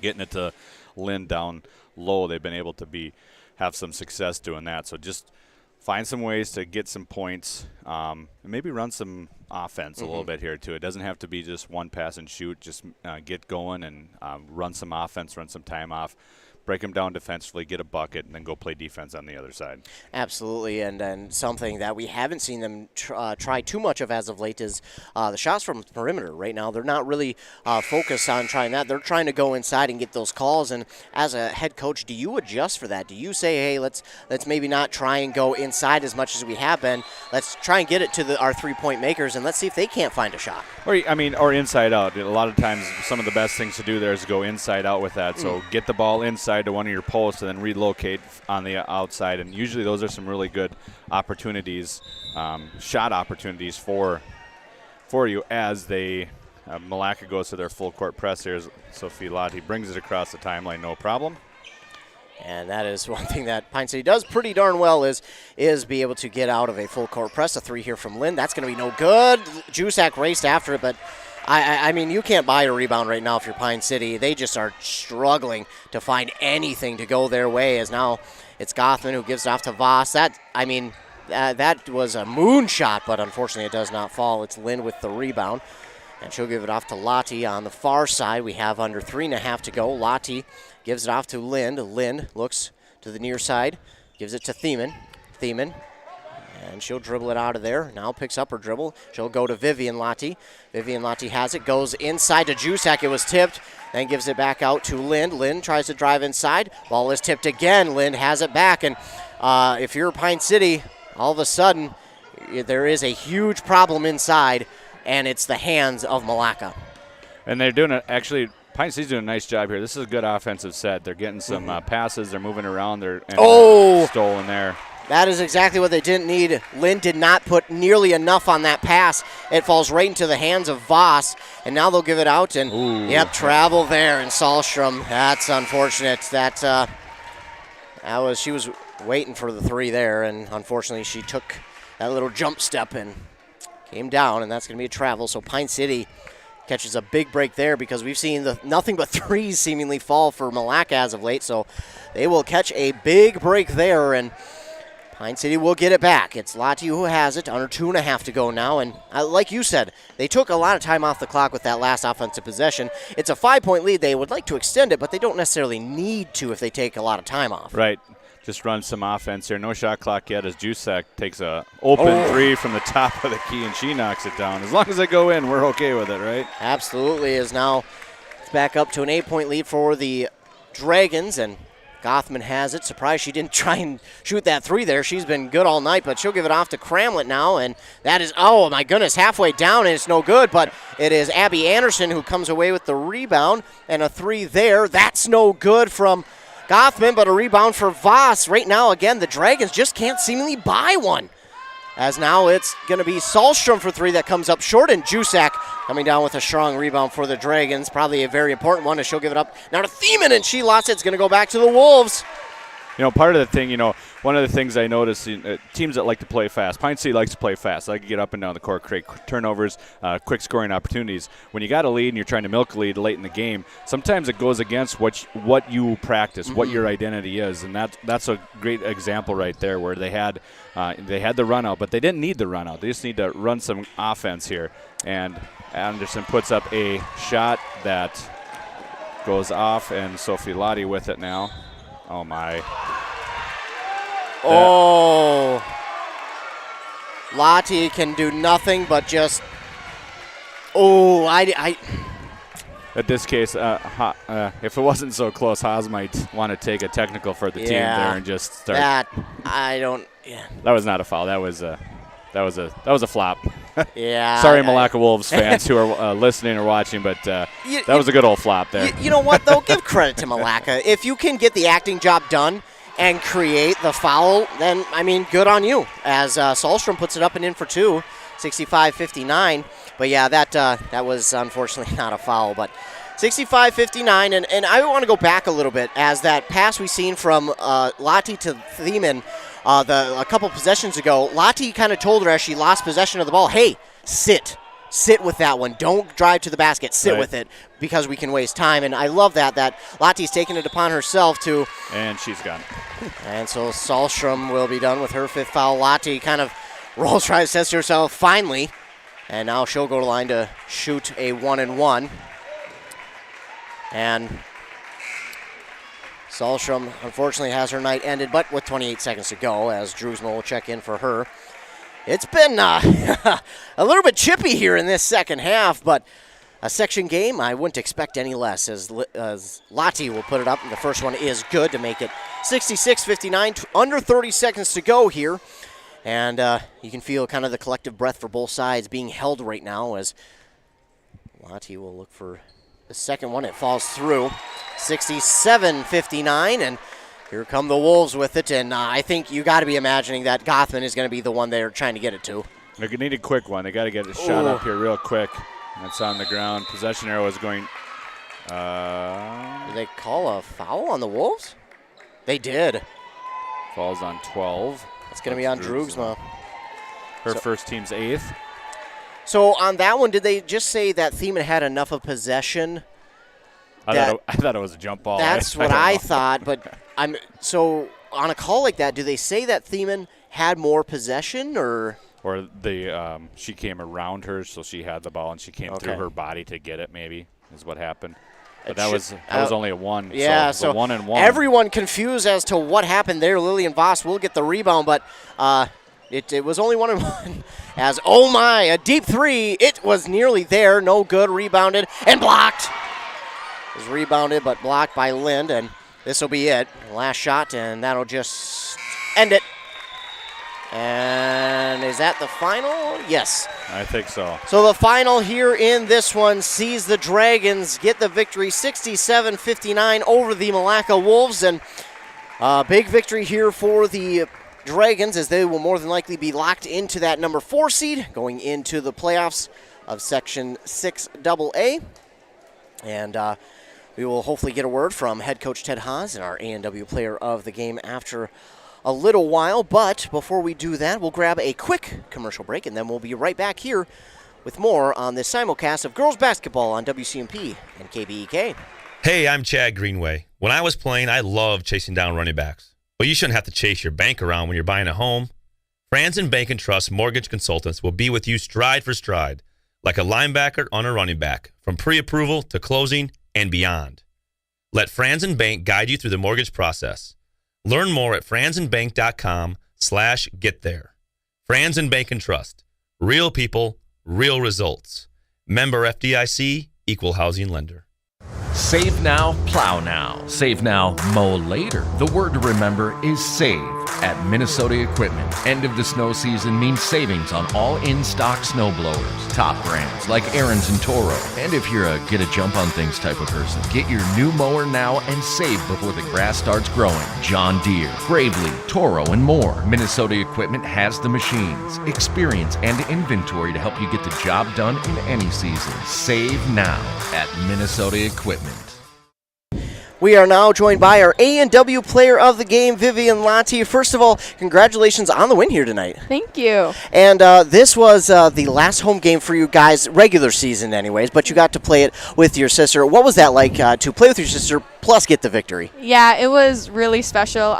getting it to Lynn down low. They've been able to have some success doing that. So just find some ways to get some points, and maybe run some offense a little bit here too. It doesn't have to be just one pass and shoot. Just get going and run some offense, run some time off, break them down defensively, get a bucket, and then go play defense on the other side. Absolutely,
and something that we haven't seen them try too much of as of late is the shots from the perimeter. Right now, they're not really focused on trying that. They're trying to go inside and get those calls, and as a head coach, do you adjust for that? Do you say, hey, let's maybe not try and go inside as much as we have been. Let's try and get it to our three-point makers, and let's see if they can't find a shot.
Or inside out. A lot of times, some of the best things to do there is go inside out with that. So get the ball inside. inside to one of your posts and then relocate on the outside. And usually those are some really good opportunities, shot opportunities for you as they Milaca goes to their full court press here. Sophie Lotti brings it across the timeline, no problem.
And that is one thing that Pine City does pretty darn well is be able to get out of a full court press. A three here from Lynn. That's going to be no good. Jusak raced after it, but I mean, you can't buy a rebound right now if you're Pine City. They just are struggling to find anything to go their way, as now it's Gothman who gives it off to Voss. That was a moonshot, but unfortunately it does not fall. It's Lynn with the rebound, and she'll give it off to Lotti on the far side. We have under 3.5 to go. Lotti gives it off to Lind. Lind looks to the near side, gives it to Thiemann. And she'll dribble it out of there. Now picks up her dribble. She'll go to Vivian Lotti. Vivian Lotti has it, goes inside to Jusak. It was tipped, then gives it back out to Lind. Lind tries to drive inside. Ball is tipped again. Lind has it back. And if you're Pine City, all of a sudden, there is a huge problem inside, and it's the hands of Milaca.
And they're doing it, actually, Pine City's doing a nice job here. This is a good offensive set. They're getting some passes. They're moving around. They're stolen there.
That is exactly what they didn't need. Lynn did not put nearly enough on that pass. It falls right into the hands of Voss, and now they'll give it out. And travel there. And Sahlstrom, that's unfortunate. She was waiting for the three there, and unfortunately she took that little jump step and came down, and that's going to be a travel. So Pine City catches a big break there, because we've seen nothing but threes seemingly fall for Milaca as of late. So they will catch a big break there, and Pine City will get it back. It's Lotti who has it, under 2.5 to go now. And like you said, they took a lot of time off the clock with that last offensive possession. It's a 5-point lead. They would like to extend it, but they don't necessarily need to if they take a lot of time off.
Right. Just run some offense here. No shot clock yet as Jusak takes a open three from the top of the key, and she knocks it down. As long as they go in, we're okay with it, right?
Absolutely. Is now it's back up to an 8-point lead for the Dragons, and Gothman has it. Surprised she didn't try and shoot that three there. She's been good all night, but she'll give it off to Cramlett now, and that is, oh my goodness, halfway down, and it's no good, but it is Abby Anderson who comes away with the rebound, and a three there. That's no good from Gothman, but a rebound for Voss. Right now, again, the Dragons just can't seemingly buy one, as now it's going to be Sahlstrom for three that comes up short, and Jusak coming down with a strong rebound for the Dragons. Probably a very important one, as she'll give it up now to Thiemann, and she lost it. It's going to go back to the Wolves.
Part of the thing, one of the things I notice, teams that like to play fast, Pine City likes to play fast. They like to get up and down the court, create turnovers, quick scoring opportunities. When you got a lead and you're trying to milk a lead late in the game, sometimes it goes against what you practice, what your identity is, and that's a great example right there, where they had the run out, but they didn't need the run out. They just need to run some offense here. And Anderson puts up a shot that goes off, and Sophie Lotti with it now. Oh, my.
Lotti can do nothing but just,
At this case, if it wasn't so close, Haas might want to take a technical for the team there and just start. That was not a foul. That was a flop.
Yeah.
Sorry, Milaca Wolves fans who are listening or watching, but that was a good old flop there.
You know what, though? Give credit to Milaca. If you can get the acting job done and create the foul, then, good on you. As Sahlstrom puts it up and in for two, 65-59. But, yeah, that was unfortunately not a foul. But 65-59, and I want to go back a little bit, as that pass we seen from Lotti to Thiemann a couple possessions ago. Lotti kind of told her as she lost possession of the ball, hey, sit with that one. Don't drive to the basket. Sit with it, because we can waste time. And I love that Lotti's taken it upon herself to.
And she's gone.
And so Sahlstrom will be done with her fifth foul. Lotti kind of rolls, tries, says to herself, finally. And now she'll go to line to shoot a 1-and-1. And Sahlstrom, unfortunately, has her night ended, but with 28 seconds to go, as Drewsma will check in for her. It's been a little bit chippy here in this second half, but a section game, I wouldn't expect any less, as Lotti will put it up. And the first one is good to make it 66-59, under 30 seconds to go here. And you can feel kind of the collective breath for both sides being held right now, as Lotti will look for The second one, it falls through. 67-59, and here come the Wolves with it. And I think you got to be imagining that Gothman is going to be the one they're trying to get it to.
They need a quick one. They got to get a shot up here real quick. That's on the ground. Possession arrow is going.
Did they call a foul on the Wolves? They did.
Falls on 12.
It's going to be on Droogsma.
Her first team's 8th.
So on that one, did they just say that Thiemann had enough of possession?
I thought it was a jump ball.
That's what I thought, but so on a call like that, do they say that Thiemann had more possession, or
she came around her, so she had the ball and she came through her body to get it? Maybe is what happened. But that was only a 1.
Yeah,
so 1 and 1.
Everyone confused as to what happened there. Lillian Voss will get the rebound, but it was only 1 and 1. As oh my, a deep 3. It was nearly there. No good. Rebounded and blocked. It was rebounded but blocked by Lind, and this will be it. Last shot, and that'll just end it. And is that the final? Yes.
I think so.
So the final here in this one sees the Dragons get the victory 67-59 over the Milaca Wolves, and a big victory here for the Dragons, as they will more than likely be locked into that number 4 seed going into the playoffs of Section 6AA. And we will hopefully get a word from head coach Ted Haas and our A&W player of the game after a little while. But before we do that, we'll grab a quick commercial break, and then we'll be right back here with more on this simulcast of girls basketball on WCMP and KBEK.
Hey, I'm Chad Greenway. When I was playing, I loved chasing down running backs. But you shouldn't have to chase your bank around when you're buying a home. Franzen Bank and Trust Mortgage Consultants will be with you stride for stride, like a linebacker on a running back, from pre-approval to closing and beyond. Let Franzen Bank guide you through the mortgage process. Learn more at franzenbank.com/get there. Franzen Bank and Trust. Real people, real results. Member FDIC, Equal Housing Lender.
Save now, plow now. Save now, mow later. The word to remember is save at Minnesota Equipment. End of the snow season means savings on all in-stock snow blowers. Top brands like Ariens and Toro. And if you're a get a jump on things type of person, get your new mower now and save before the grass starts growing. John Deere, Gravely, Toro, and more. Minnesota Equipment has the machines, experience, and inventory to help you get the job done in any season. Save now at Minnesota Equipment.
We are now joined by our A&W player of the game, Vivian Lati. First of all, congratulations on the win here tonight.
Thank you.
And this was the last home game for you guys, regular season anyways, but you got to play it with your sister. What was that like to play with your sister plus get the victory?
Yeah, it was really special.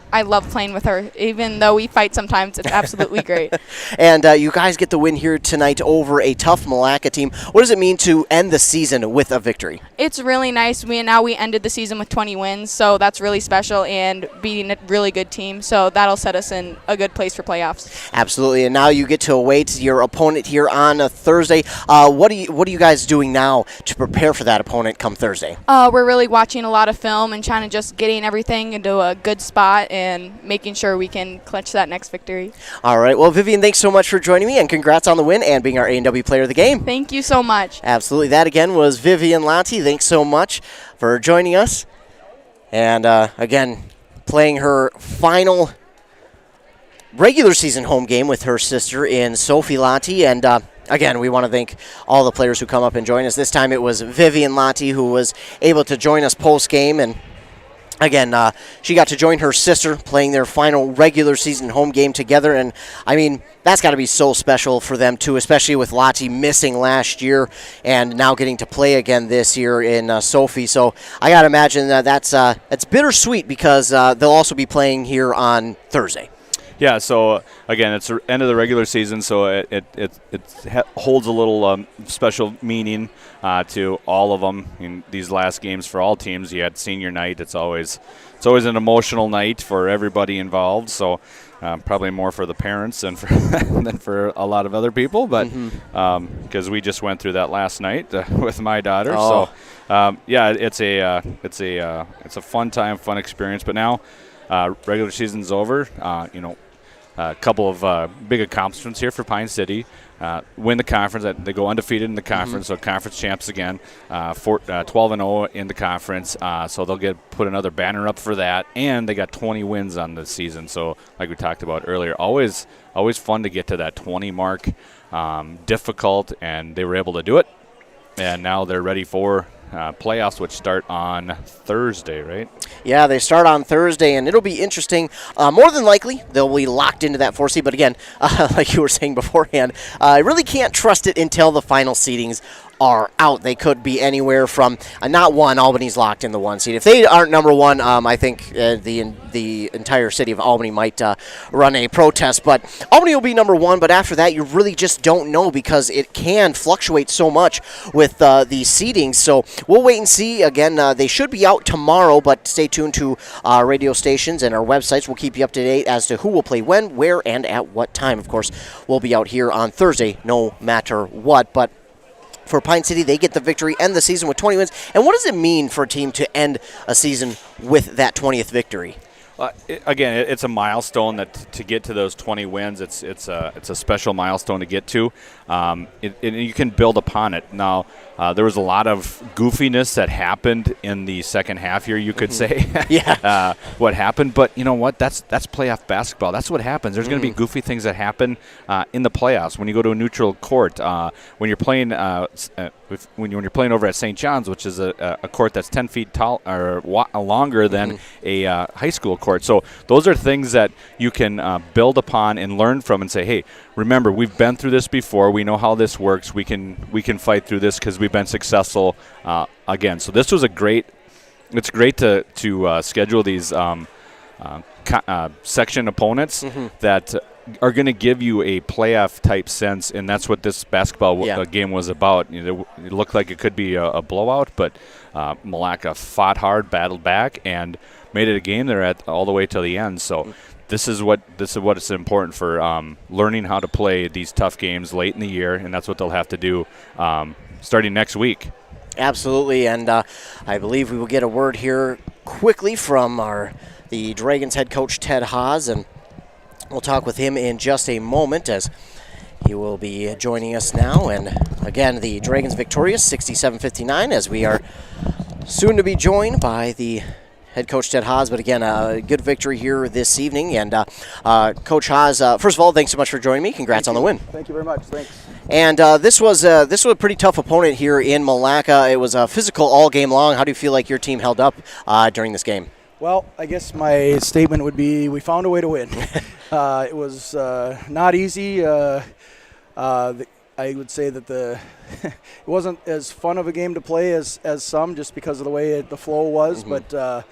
I love playing with her. Even though we fight sometimes, it's absolutely great.
And you guys get the win here tonight over a tough Milaca team. What does it mean to end the season with a victory?
It's really nice. We ended the season with 20 wins, so that's really special, and beating a really good team. So that'll set us in a good place for playoffs.
Absolutely. And now you get to await your opponent here on a Thursday. What are you guys doing now to prepare for that opponent come Thursday?
We're really watching a lot of film and trying to just getting everything into a good spot and making sure we can clinch that next victory.
All right. Well, Vivian, thanks so much for joining me, and congrats on the win and being our A&W player of the game.
Thank you so much.
Absolutely. That, again, was Vivian Lati. Thanks so much for joining us. And, again, playing her final regular season home game with her sister in Sophie Lati. And, again, we want to thank all the players who come up and join us. This time it was Vivian Lati who was able to join us post-game, and again, she got to join her sister playing their final regular season home game together. And, I mean, that's got to be so special for them, too, especially with Lati missing last year and now getting to play again this year in Sophie. So I got to imagine that it's bittersweet because they'll also be playing here on Thursday.
Yeah, so again, it's the end of the regular season, so it holds a little special meaning to all of them in these last games for all teams. You had senior night; it's always an emotional night for everybody involved. So probably more for the parents than for a lot of other people, but because we just went through that last night with my daughter.
Oh.
So yeah, it's a fun time, fun experience. But now regular season's over. A couple of big accomplishments here for Pine City. win the conference. They go undefeated in the conference, so conference champs again, 12-0 in the conference. So they'll put another banner up for that, and they got 20 wins on the season. So like we talked about earlier, always fun to get to that 20 mark. Difficult, and they were able to do it. And now they're ready for playoffs, which start on Thursday, right?
Yeah, they start on Thursday, and it'll be interesting. More than likely, they'll be locked into that 4 seed. But again, like you were saying beforehand, I really can't trust it until the final seedings are out. They could be anywhere from not one. Albany's locked in the 1 seed. If they aren't number 1, I think the entire city of Albany might run a protest. But Albany will be number 1. But after that, you really just don't know because it can fluctuate so much with the seedings. So we'll wait and see. Again, they should be out tomorrow. But stay tuned to our radio stations and our websites. We'll keep you up to date as to who will play when, where, and at what time. Of course, we'll be out here on Thursday, no matter what. But for Pine City, they get the victory, end the season with 20 wins. And what does it mean for a team to end a season with that 20th victory?
Again, it's a milestone that to get to those 20 wins. It's a special milestone to get to. And you can build upon it. Now, there was a lot of goofiness that happened in the second half here, you could say.
Yeah.
What happened, but you know what? That's playoff basketball. That's what happens. There's going to be goofy things that happen in the playoffs when you go to a neutral court. When you're playing when you're playing over at St. John's, which is a court that's 10 feet tall or longer than a high school court. So those are things that you can build upon and learn from and say, hey, remember, we've been through this before. We know how this works. We can fight through this because we've been successful again. So this was it's great to schedule these section opponents that are going to give you a playoff type sense, and that's what this basketball game was about. You know, it looked like it could be a blowout, but Milaca fought hard, battled back, and made it a game there all the way till the end. So this is what is important for learning how to play these tough games late in the year, and that's what they'll have to do starting next week.
Absolutely, and I believe we will get a word here quickly from the Dragons head coach Ted Haas, and we'll talk with him in just a moment as he will be joining us now. And again, the Dragons victorious 67-59 as we are soon to be joined by the head coach Ted Haas. But again, a good victory here this evening. And Coach Haas, first of all, thanks so much for joining me. Congrats on the win.
Thank you very much. Thanks.
And this was a pretty tough opponent here in Milaca. It was physical all game long. How do you feel like your team held up during this game?
Well, I guess my statement would be we found a way to win. It was not easy. I would say that it wasn't as fun of a game to play as some, just because of the way the flow was. But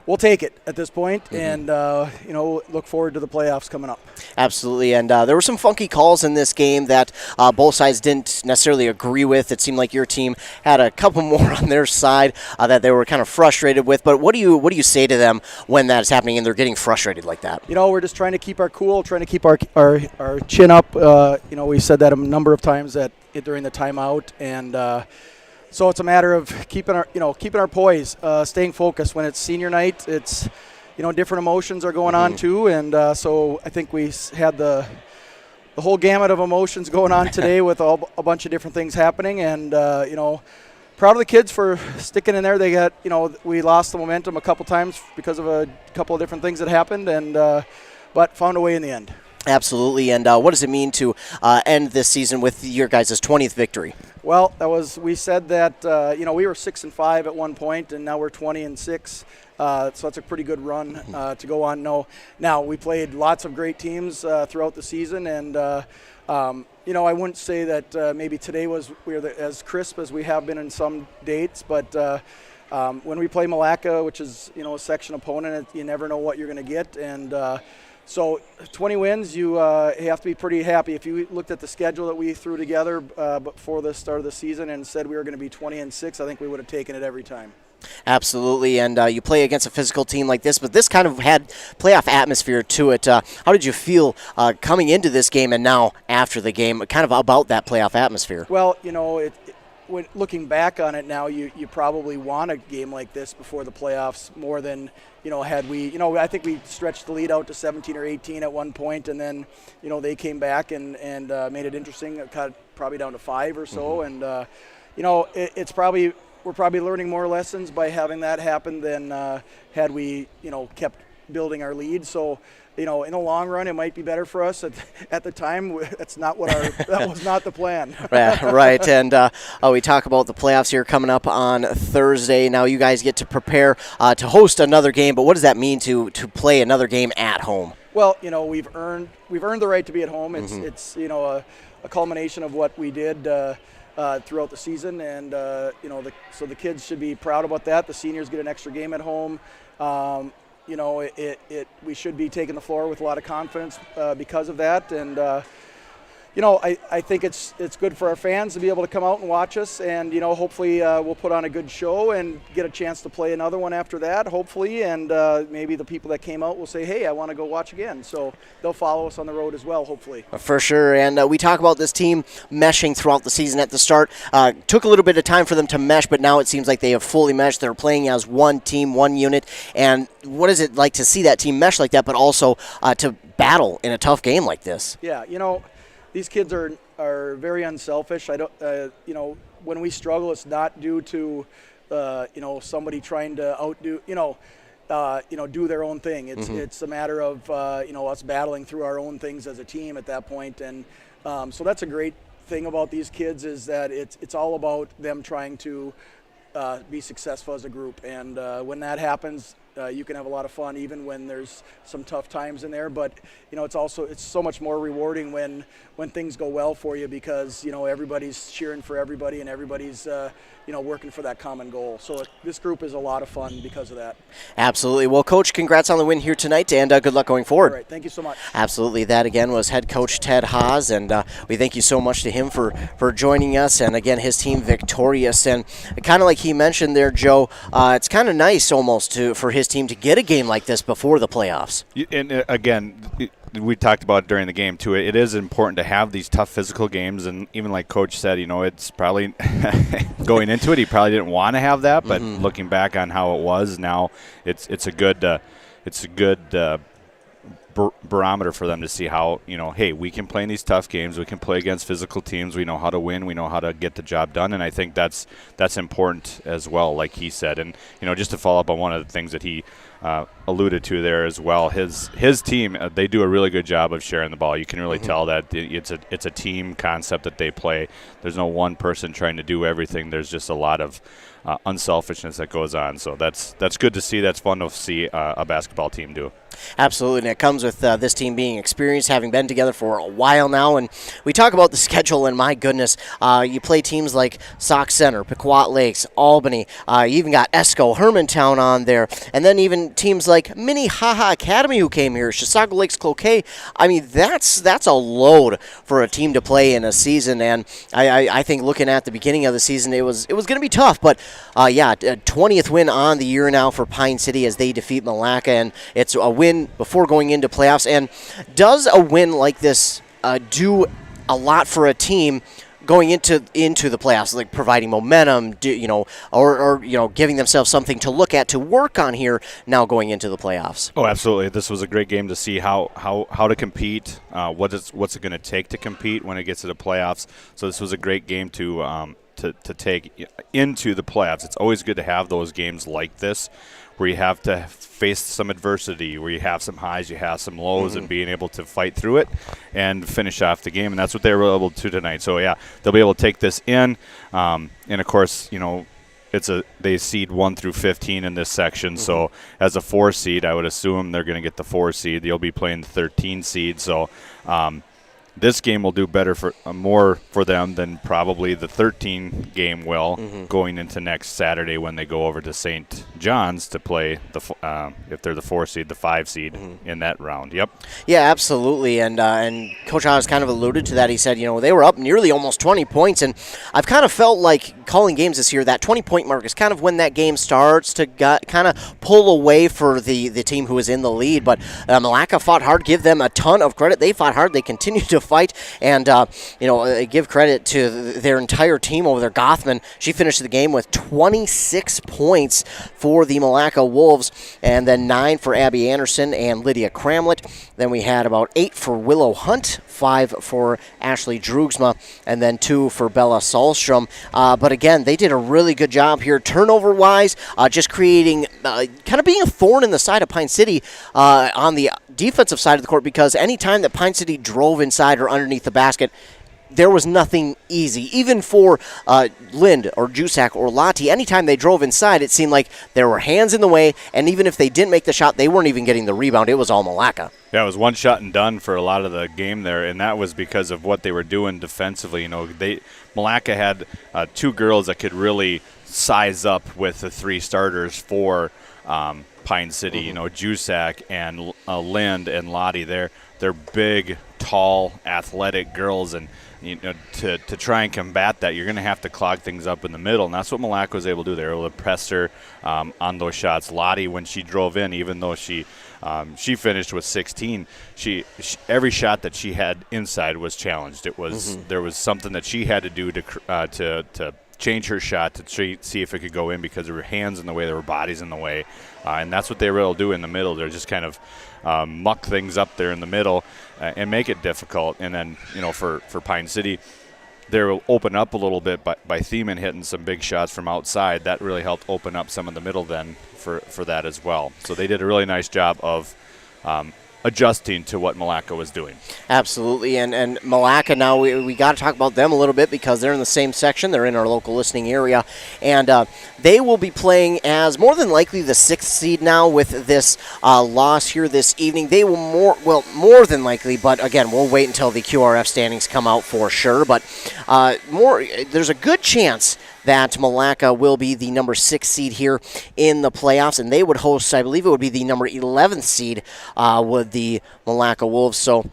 we'll take it at this point, and look forward to the playoffs coming up.
Absolutely, and there were some funky calls in this game that both sides didn't necessarily agree with. It seemed like your team had a couple more on their side that they were kind of frustrated with. But what do you say to them when that is happening and they're getting frustrated like that?
We're just trying to keep our cool, trying to keep our chin up. We said that a number of times during the timeout, and so it's a matter of keeping our poise, staying focused. When it's senior night, it's different emotions are going on too, and so I think we had the whole gamut of emotions going on today with a bunch of different things happening, and proud of the kids for sticking in there. They got we lost the momentum a couple times because of a couple of different things that happened, and but found a way in the end.
Absolutely, and what does it mean to end this season with your guys' 20th victory?
Well, we said that we were 6-5 at one point, and now we're 20-6. So that's a pretty good run to go on. Now we played lots of great teams throughout the season, and I wouldn't say that maybe today we were as crisp as we have been in some dates, but when we play Milaca, which is a section opponent, you never know what you're going to get, and so 20 wins, you have to be pretty happy. If you looked at the schedule that we threw together before the start of the season and said we were going to be 20-6, I think we would have taken it every time.
Absolutely, and you play against a physical team like this, but this kind of had playoff atmosphere to it. How did you feel coming into this game and now after the game, kind of about that playoff atmosphere?
Well, looking back on it now, you probably want a game like this before the playoffs more than, had we, I think we stretched the lead out to 17 or 18 at one point, and then, they came back and made it interesting, cut probably down to 5 or so. And, we're probably learning more lessons by having that happen than had we, kept building our lead. So, in the long run, it might be better for us. At the time, that's not that was not the plan.
Right, and we talk about the playoffs here coming up on Thursday. Now you guys get to prepare to host another game, but what does that mean to play another game at home?
Well, we've earned the right to be at home. It's a culmination of what we did throughout the season, and so the kids should be proud about that. The seniors get an extra game at home. We should be taking the floor with a lot of confidence because of that, and I think it's good for our fans to be able to come out and watch us, and hopefully we'll put on a good show and get a chance to play another one after that, hopefully, and maybe the people that came out will say, hey, I want to go watch again, so they'll follow us on the road as well, hopefully.
For sure, and we talk about this team meshing throughout the season. At the start, took a little bit of time for them to mesh, but now it seems like they have fully meshed. They're playing as one team, one unit, and what is it like to see that team mesh like that, but also to battle in a tough game like this?
Yeah, these kids are very unselfish. I don't, when we struggle, it's not due to, somebody trying to outdo, do their own thing. It's a matter of, us battling through our own things as a team at that point. And so that's a great thing about these kids, is that it's all about them trying to be successful as a group. And when that happens, you can have a lot of fun even when there's some tough times in there, but it's so much more rewarding when things go well for you, because everybody's cheering for everybody and everybody's working for that common goal. So this group is a lot of fun because of that.
Absolutely. Well, Coach, congrats on the win here tonight, and good luck going forward.
All right, thank you so much.
Absolutely. That again was head coach Ted Haas, and we thank you so much to him for joining us, and again his team victorious. And kind of like he mentioned there, Joe, it's kind of nice almost for his team to get a game like this before the playoffs.
And again, we talked about it during the game too. It is important to have these tough physical games, and even like Coach said, it's probably going into it, he probably didn't want to have that, but looking back on how it was now, it's a good barometer for them to see how, hey, we can play in these tough games, we can play against physical teams, we know how to win, we know how to get the job done, and I think that's important as well, like he said. And just to follow up on one of the things that he alluded to there as well, his team, they do a really good job of sharing the ball. You can really tell that it's a team concept that they play. There's no one person trying to do everything. There's just a lot of unselfishness that goes on. So that's good to see. That's fun to see a basketball team do.
Absolutely, and it comes with this team being experienced, having been together for a while now. And we talk about the schedule, and my goodness, you play teams like Sauk Center, Pequot Lakes, Albany. You even got Esco, Hermantown on there, and then even teams like Minnehaha Academy who came here, Chisago Lakes, Cloquet. I mean, that's a load for a team to play in a season. And I think looking at the beginning of the season, it was going to be tough. But a 20th win on the year now for Pine City as they defeat Milaca, and it's a win before going into playoffs. And does a win like this do a lot for a team going into the playoffs, like providing momentum, or giving themselves something to look at, to work on here now going into the playoffs? Oh,
absolutely. This was a great game to see how to compete, what's it going to take to compete when it gets to the playoffs. So this was a great game to take into the playoffs. It's always good to have those games like this, where you have to face some adversity, where you have some highs, you have some lows, and being able to fight through it and finish off the game. And that's what they were able to do tonight. So, yeah, they'll be able to take this in. And, of course, they seed 1 through 15 in this section. So as a 4 seed, I would assume they're going to get the 4 seed. They'll be playing the 13 seed. So this game will do better more for them than probably the 13 game will going into next Saturday when they go over to St. John's to play if they're the 4 seed, the 5 seed in that round. Yep.
Yeah, absolutely. And Coach Haas kind of alluded to that. He said, they were up nearly almost 20 points, and I've kind of felt like calling games this year, that 20-point mark is kind of when that game starts to kind of pull away for the team who is in the lead. But Milaca fought hard. Give them a ton of credit. They fought hard. They continue to fight. And, give credit to their entire team over there. Gothman, she finished the game with 26 points for the Milaca Wolves, and then 9 for Abby Anderson and Lydia Cramlett. Then we had about 8 for Willow Hunt, 5 for Ashley Drugsma, and then 2 for Bella Sahlstrom. But again, they did a really good job here turnover-wise, just creating, kind of being a thorn in the side of Pine City on the defensive side of the court, because anytime that Pine City drove inside or underneath the basket, there was nothing easy. Even for Lind or Jusak or Lottie, anytime they drove inside, it seemed like there were hands in the way, and even if they didn't make the shot, they weren't even getting the rebound. It was all Milaca.
Yeah, it was one shot and done for a lot of the game there, and that was because of what they were doing defensively. Milaca had 2 girls that could really size up with the 3 starters for Pine City. Jusak and Lind and Lottie. They're big, tall, athletic girls, and to try and combat that, you're going to have to clog things up in the middle, and that's what Milaca was able to do. They were able to press her on those shots. Lottie, when she drove in, even though she finished with 16, she every shot that she had inside was challenged. It was there was something that she had to do to change her shot to see if it could go in, because there were hands in the way, there were bodies in the way, and that's what they were able to do in the middle. They're just kind of muck things up there in the middle and make it difficult. And then, for Pine City, they will open up a little bit by Thiemann hitting some big shots from outside. That really helped open up some of the middle then for that as well. So they did a really nice job of adjusting to what Milaca was doing.
Absolutely, and Milaca, now we got to talk about them a little bit, because they're in the same section. They're in our local listening area, and they will be playing as more than likely the 6th seed now with this loss here this evening. They will more than likely, but again, we'll wait until the QRF standings come out for sure, but there's a good chance that Milaca will be the number 6 seed here in the playoffs, and they would host, I believe it would be the number 11th seed with the Milaca Wolves. So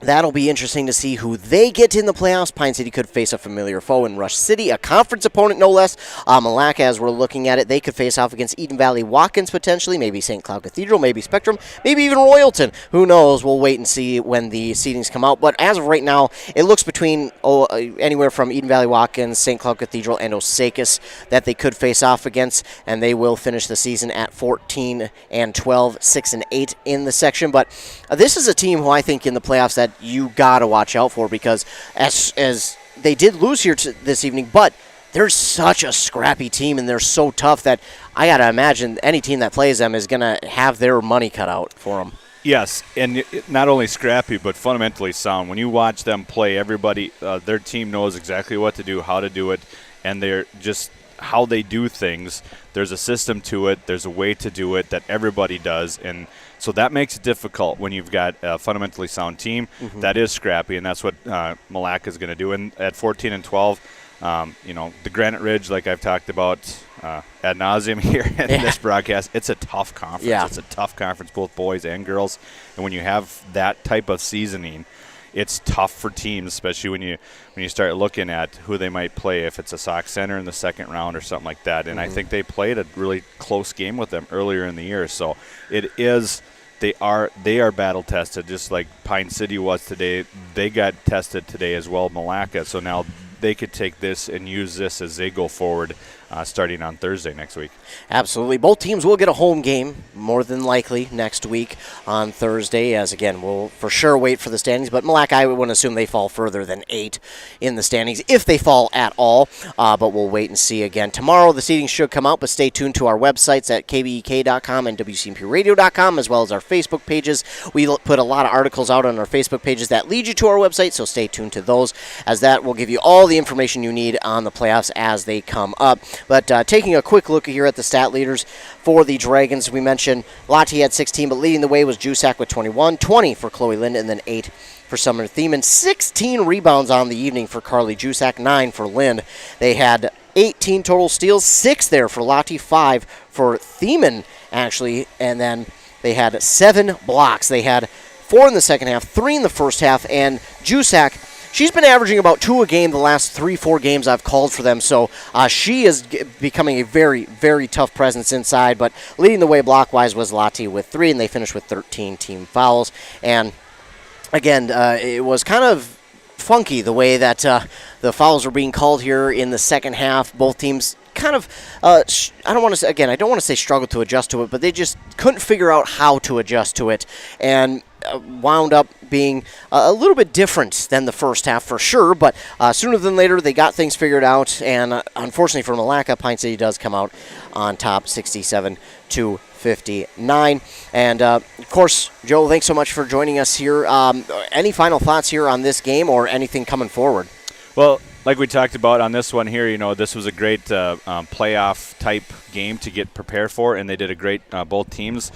that'll be interesting to see who they get in the playoffs. Pine City could face a familiar foe in Rush City, a conference opponent no less. Milaca, as we're looking at it, they could face off against Eden Valley Watkins potentially, maybe St. Cloud Cathedral, maybe Spectrum, maybe even Royalton. Who knows? We'll wait and see when the seedings come out. But as of right now, it looks between anywhere from Eden Valley Watkins, St. Cloud Cathedral, and Osakis that they could face off against, and they will finish the season at 14-12, 6-8 in the section. But this is a team who I think in the playoffs that you got to watch out for, because as they did lose here this evening, but they're such a scrappy team and they're so tough that I got to imagine any team that plays them is going to have their money cut out for them.
Yes, and not only scrappy, but fundamentally sound. When you watch them play, everybody, their team knows exactly what to do, how to do it, and they're just how they do things. There's a system to it. There's a way to do it that everybody does, and so that makes it difficult when you've got a fundamentally sound team that is scrappy, and that's what Milaca is going to do. And at 14-12, the Granite Ridge, like I've talked about ad nauseum here in this broadcast, it's a tough conference.
Yeah.
It's a tough conference, both boys and girls. And when you have that type of seasoning, it's tough for teams, especially when you start looking at who they might play, if it's a Sauk Center in the second round or something like that. And I think they played a really close game with them earlier in the year. So they are battle tested, just like Pine City was today. They got tested today as well, Milaca. So now they could take this and use this as they go forward starting on Thursday next week.
Absolutely. Both teams will get a home game, more than likely, next week on Thursday, as, again, we'll for sure wait for the standings. But Milaca, I wouldn't assume they fall further than 8 in the standings, if they fall at all. But we'll wait and see again. Tomorrow, the seedings should come out, but stay tuned to our websites at kbek.com and wcmpradio.com, as well as our Facebook pages. We put a lot of articles out on our Facebook pages that lead you to our website, so stay tuned to those, as that will give you all the information you need on the playoffs as they come up. But taking a quick look here at the stat leaders for the Dragons, we mentioned Lottie had 16, but leading the way was Jusak with 21, 20 for Chloe Lind, and then 8 for Summer Thiemann. 16 rebounds on the evening for Carly Jusak, 9 for Lind. They had 18 total steals, 6 there for Lottie, 5 for Thiemann, actually, and then they had 7 blocks. They had 4 in the second half, 3 in the first half, and Jusak, she's been averaging about 2 a game the last 3-4 games I've called for them, so she is becoming a very, very tough presence inside, but leading the way block-wise was Lottie with 3, and they finished with 13 team fouls. And again, it was kind of funky the way that the fouls were being called here in the second half. Both teams kind of, I don't want to say struggled to adjust to it, but they just couldn't figure out how to adjust to it, and wound up being a little bit different than the first half for sure, but sooner than later they got things figured out, and unfortunately for Milaca, Pine City does come out on top 67-59. And of course, Joe, thanks so much for joining us here. Any final thoughts here on this game or anything coming forward?
Well, like we talked about on this one here, this was a great playoff type game to get prepared for, and they did a great, both teams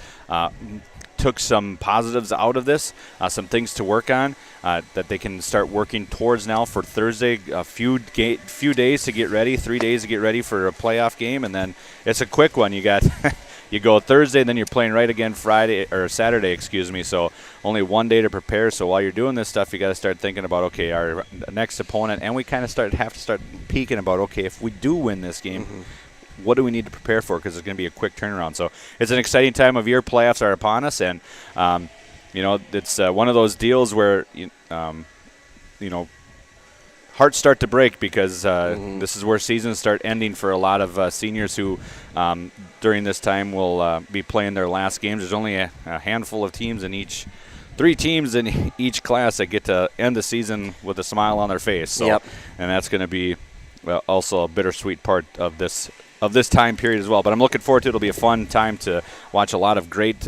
took some positives out of this, some things to work on that they can start working towards now for Thursday. A few days to get ready, 3 days to get ready for a playoff game, and then it's a quick one. You got you go Thursday, and then you're playing right again Saturday, So only 1 day to prepare. So while you're doing this stuff, you got to start thinking about, okay, our next opponent, and we kind of have to start peeking about, okay, if we do win this game. Mm-hmm. What do we need to prepare for? Because it's going to be a quick turnaround. So it's an exciting time of year. Playoffs are upon us, and it's one of those deals where hearts start to break because this is where seasons start ending for a lot of seniors who during this time will be playing their last games. There's only a handful of teams in each. 3 teams in each class that get to end the season with a smile on their face. So,
yep.
And that's going to be also a bittersweet part of this time period as well. But I'm looking forward to it. It'll be a fun time to watch a lot of great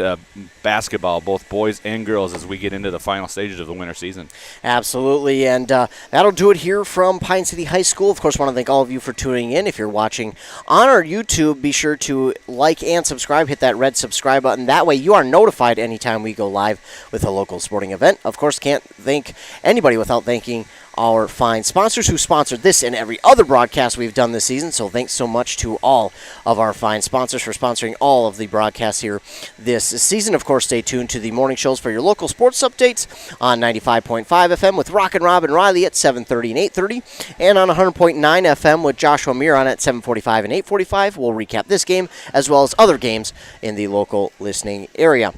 basketball, both boys and girls, as we get into the final stages of the winter season.
Absolutely, and that'll do it here from Pine City High School. Of course, I want to thank all of you for tuning in. If you're watching on our YouTube, be sure to like and subscribe. Hit that red subscribe button. That way you are notified anytime we go live with a local sporting event. Of course, can't thank anybody without thanking our fine sponsors who sponsored this and every other broadcast we've done this season. So thanks so much to all of our fine sponsors for sponsoring all of the broadcasts here this season. Of course, stay tuned to the morning shows for your local sports updates on 95.5 FM with Rock and Rob and Riley at 7:30 and 8:30, and on 100.9 FM with Joshua Miron at 7:45 and 8:45. We'll recap this game as well as other games in the local listening area.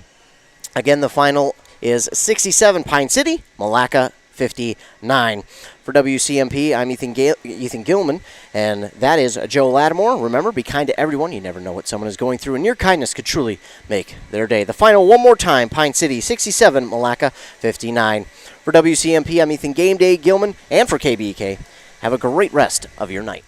Again, the final is 67 Pine City, Milaca 59. For WCMP, I'm Ethan Gilman, and that is Joe Lattimore. Remember, be kind to everyone. You never know what someone is going through, and your kindness could truly make their day. The final one more time, Pine City 67, Milaca 59. For WCMP, I'm Ethan Game Day Gilman, and for KBEK, have a great rest of your night.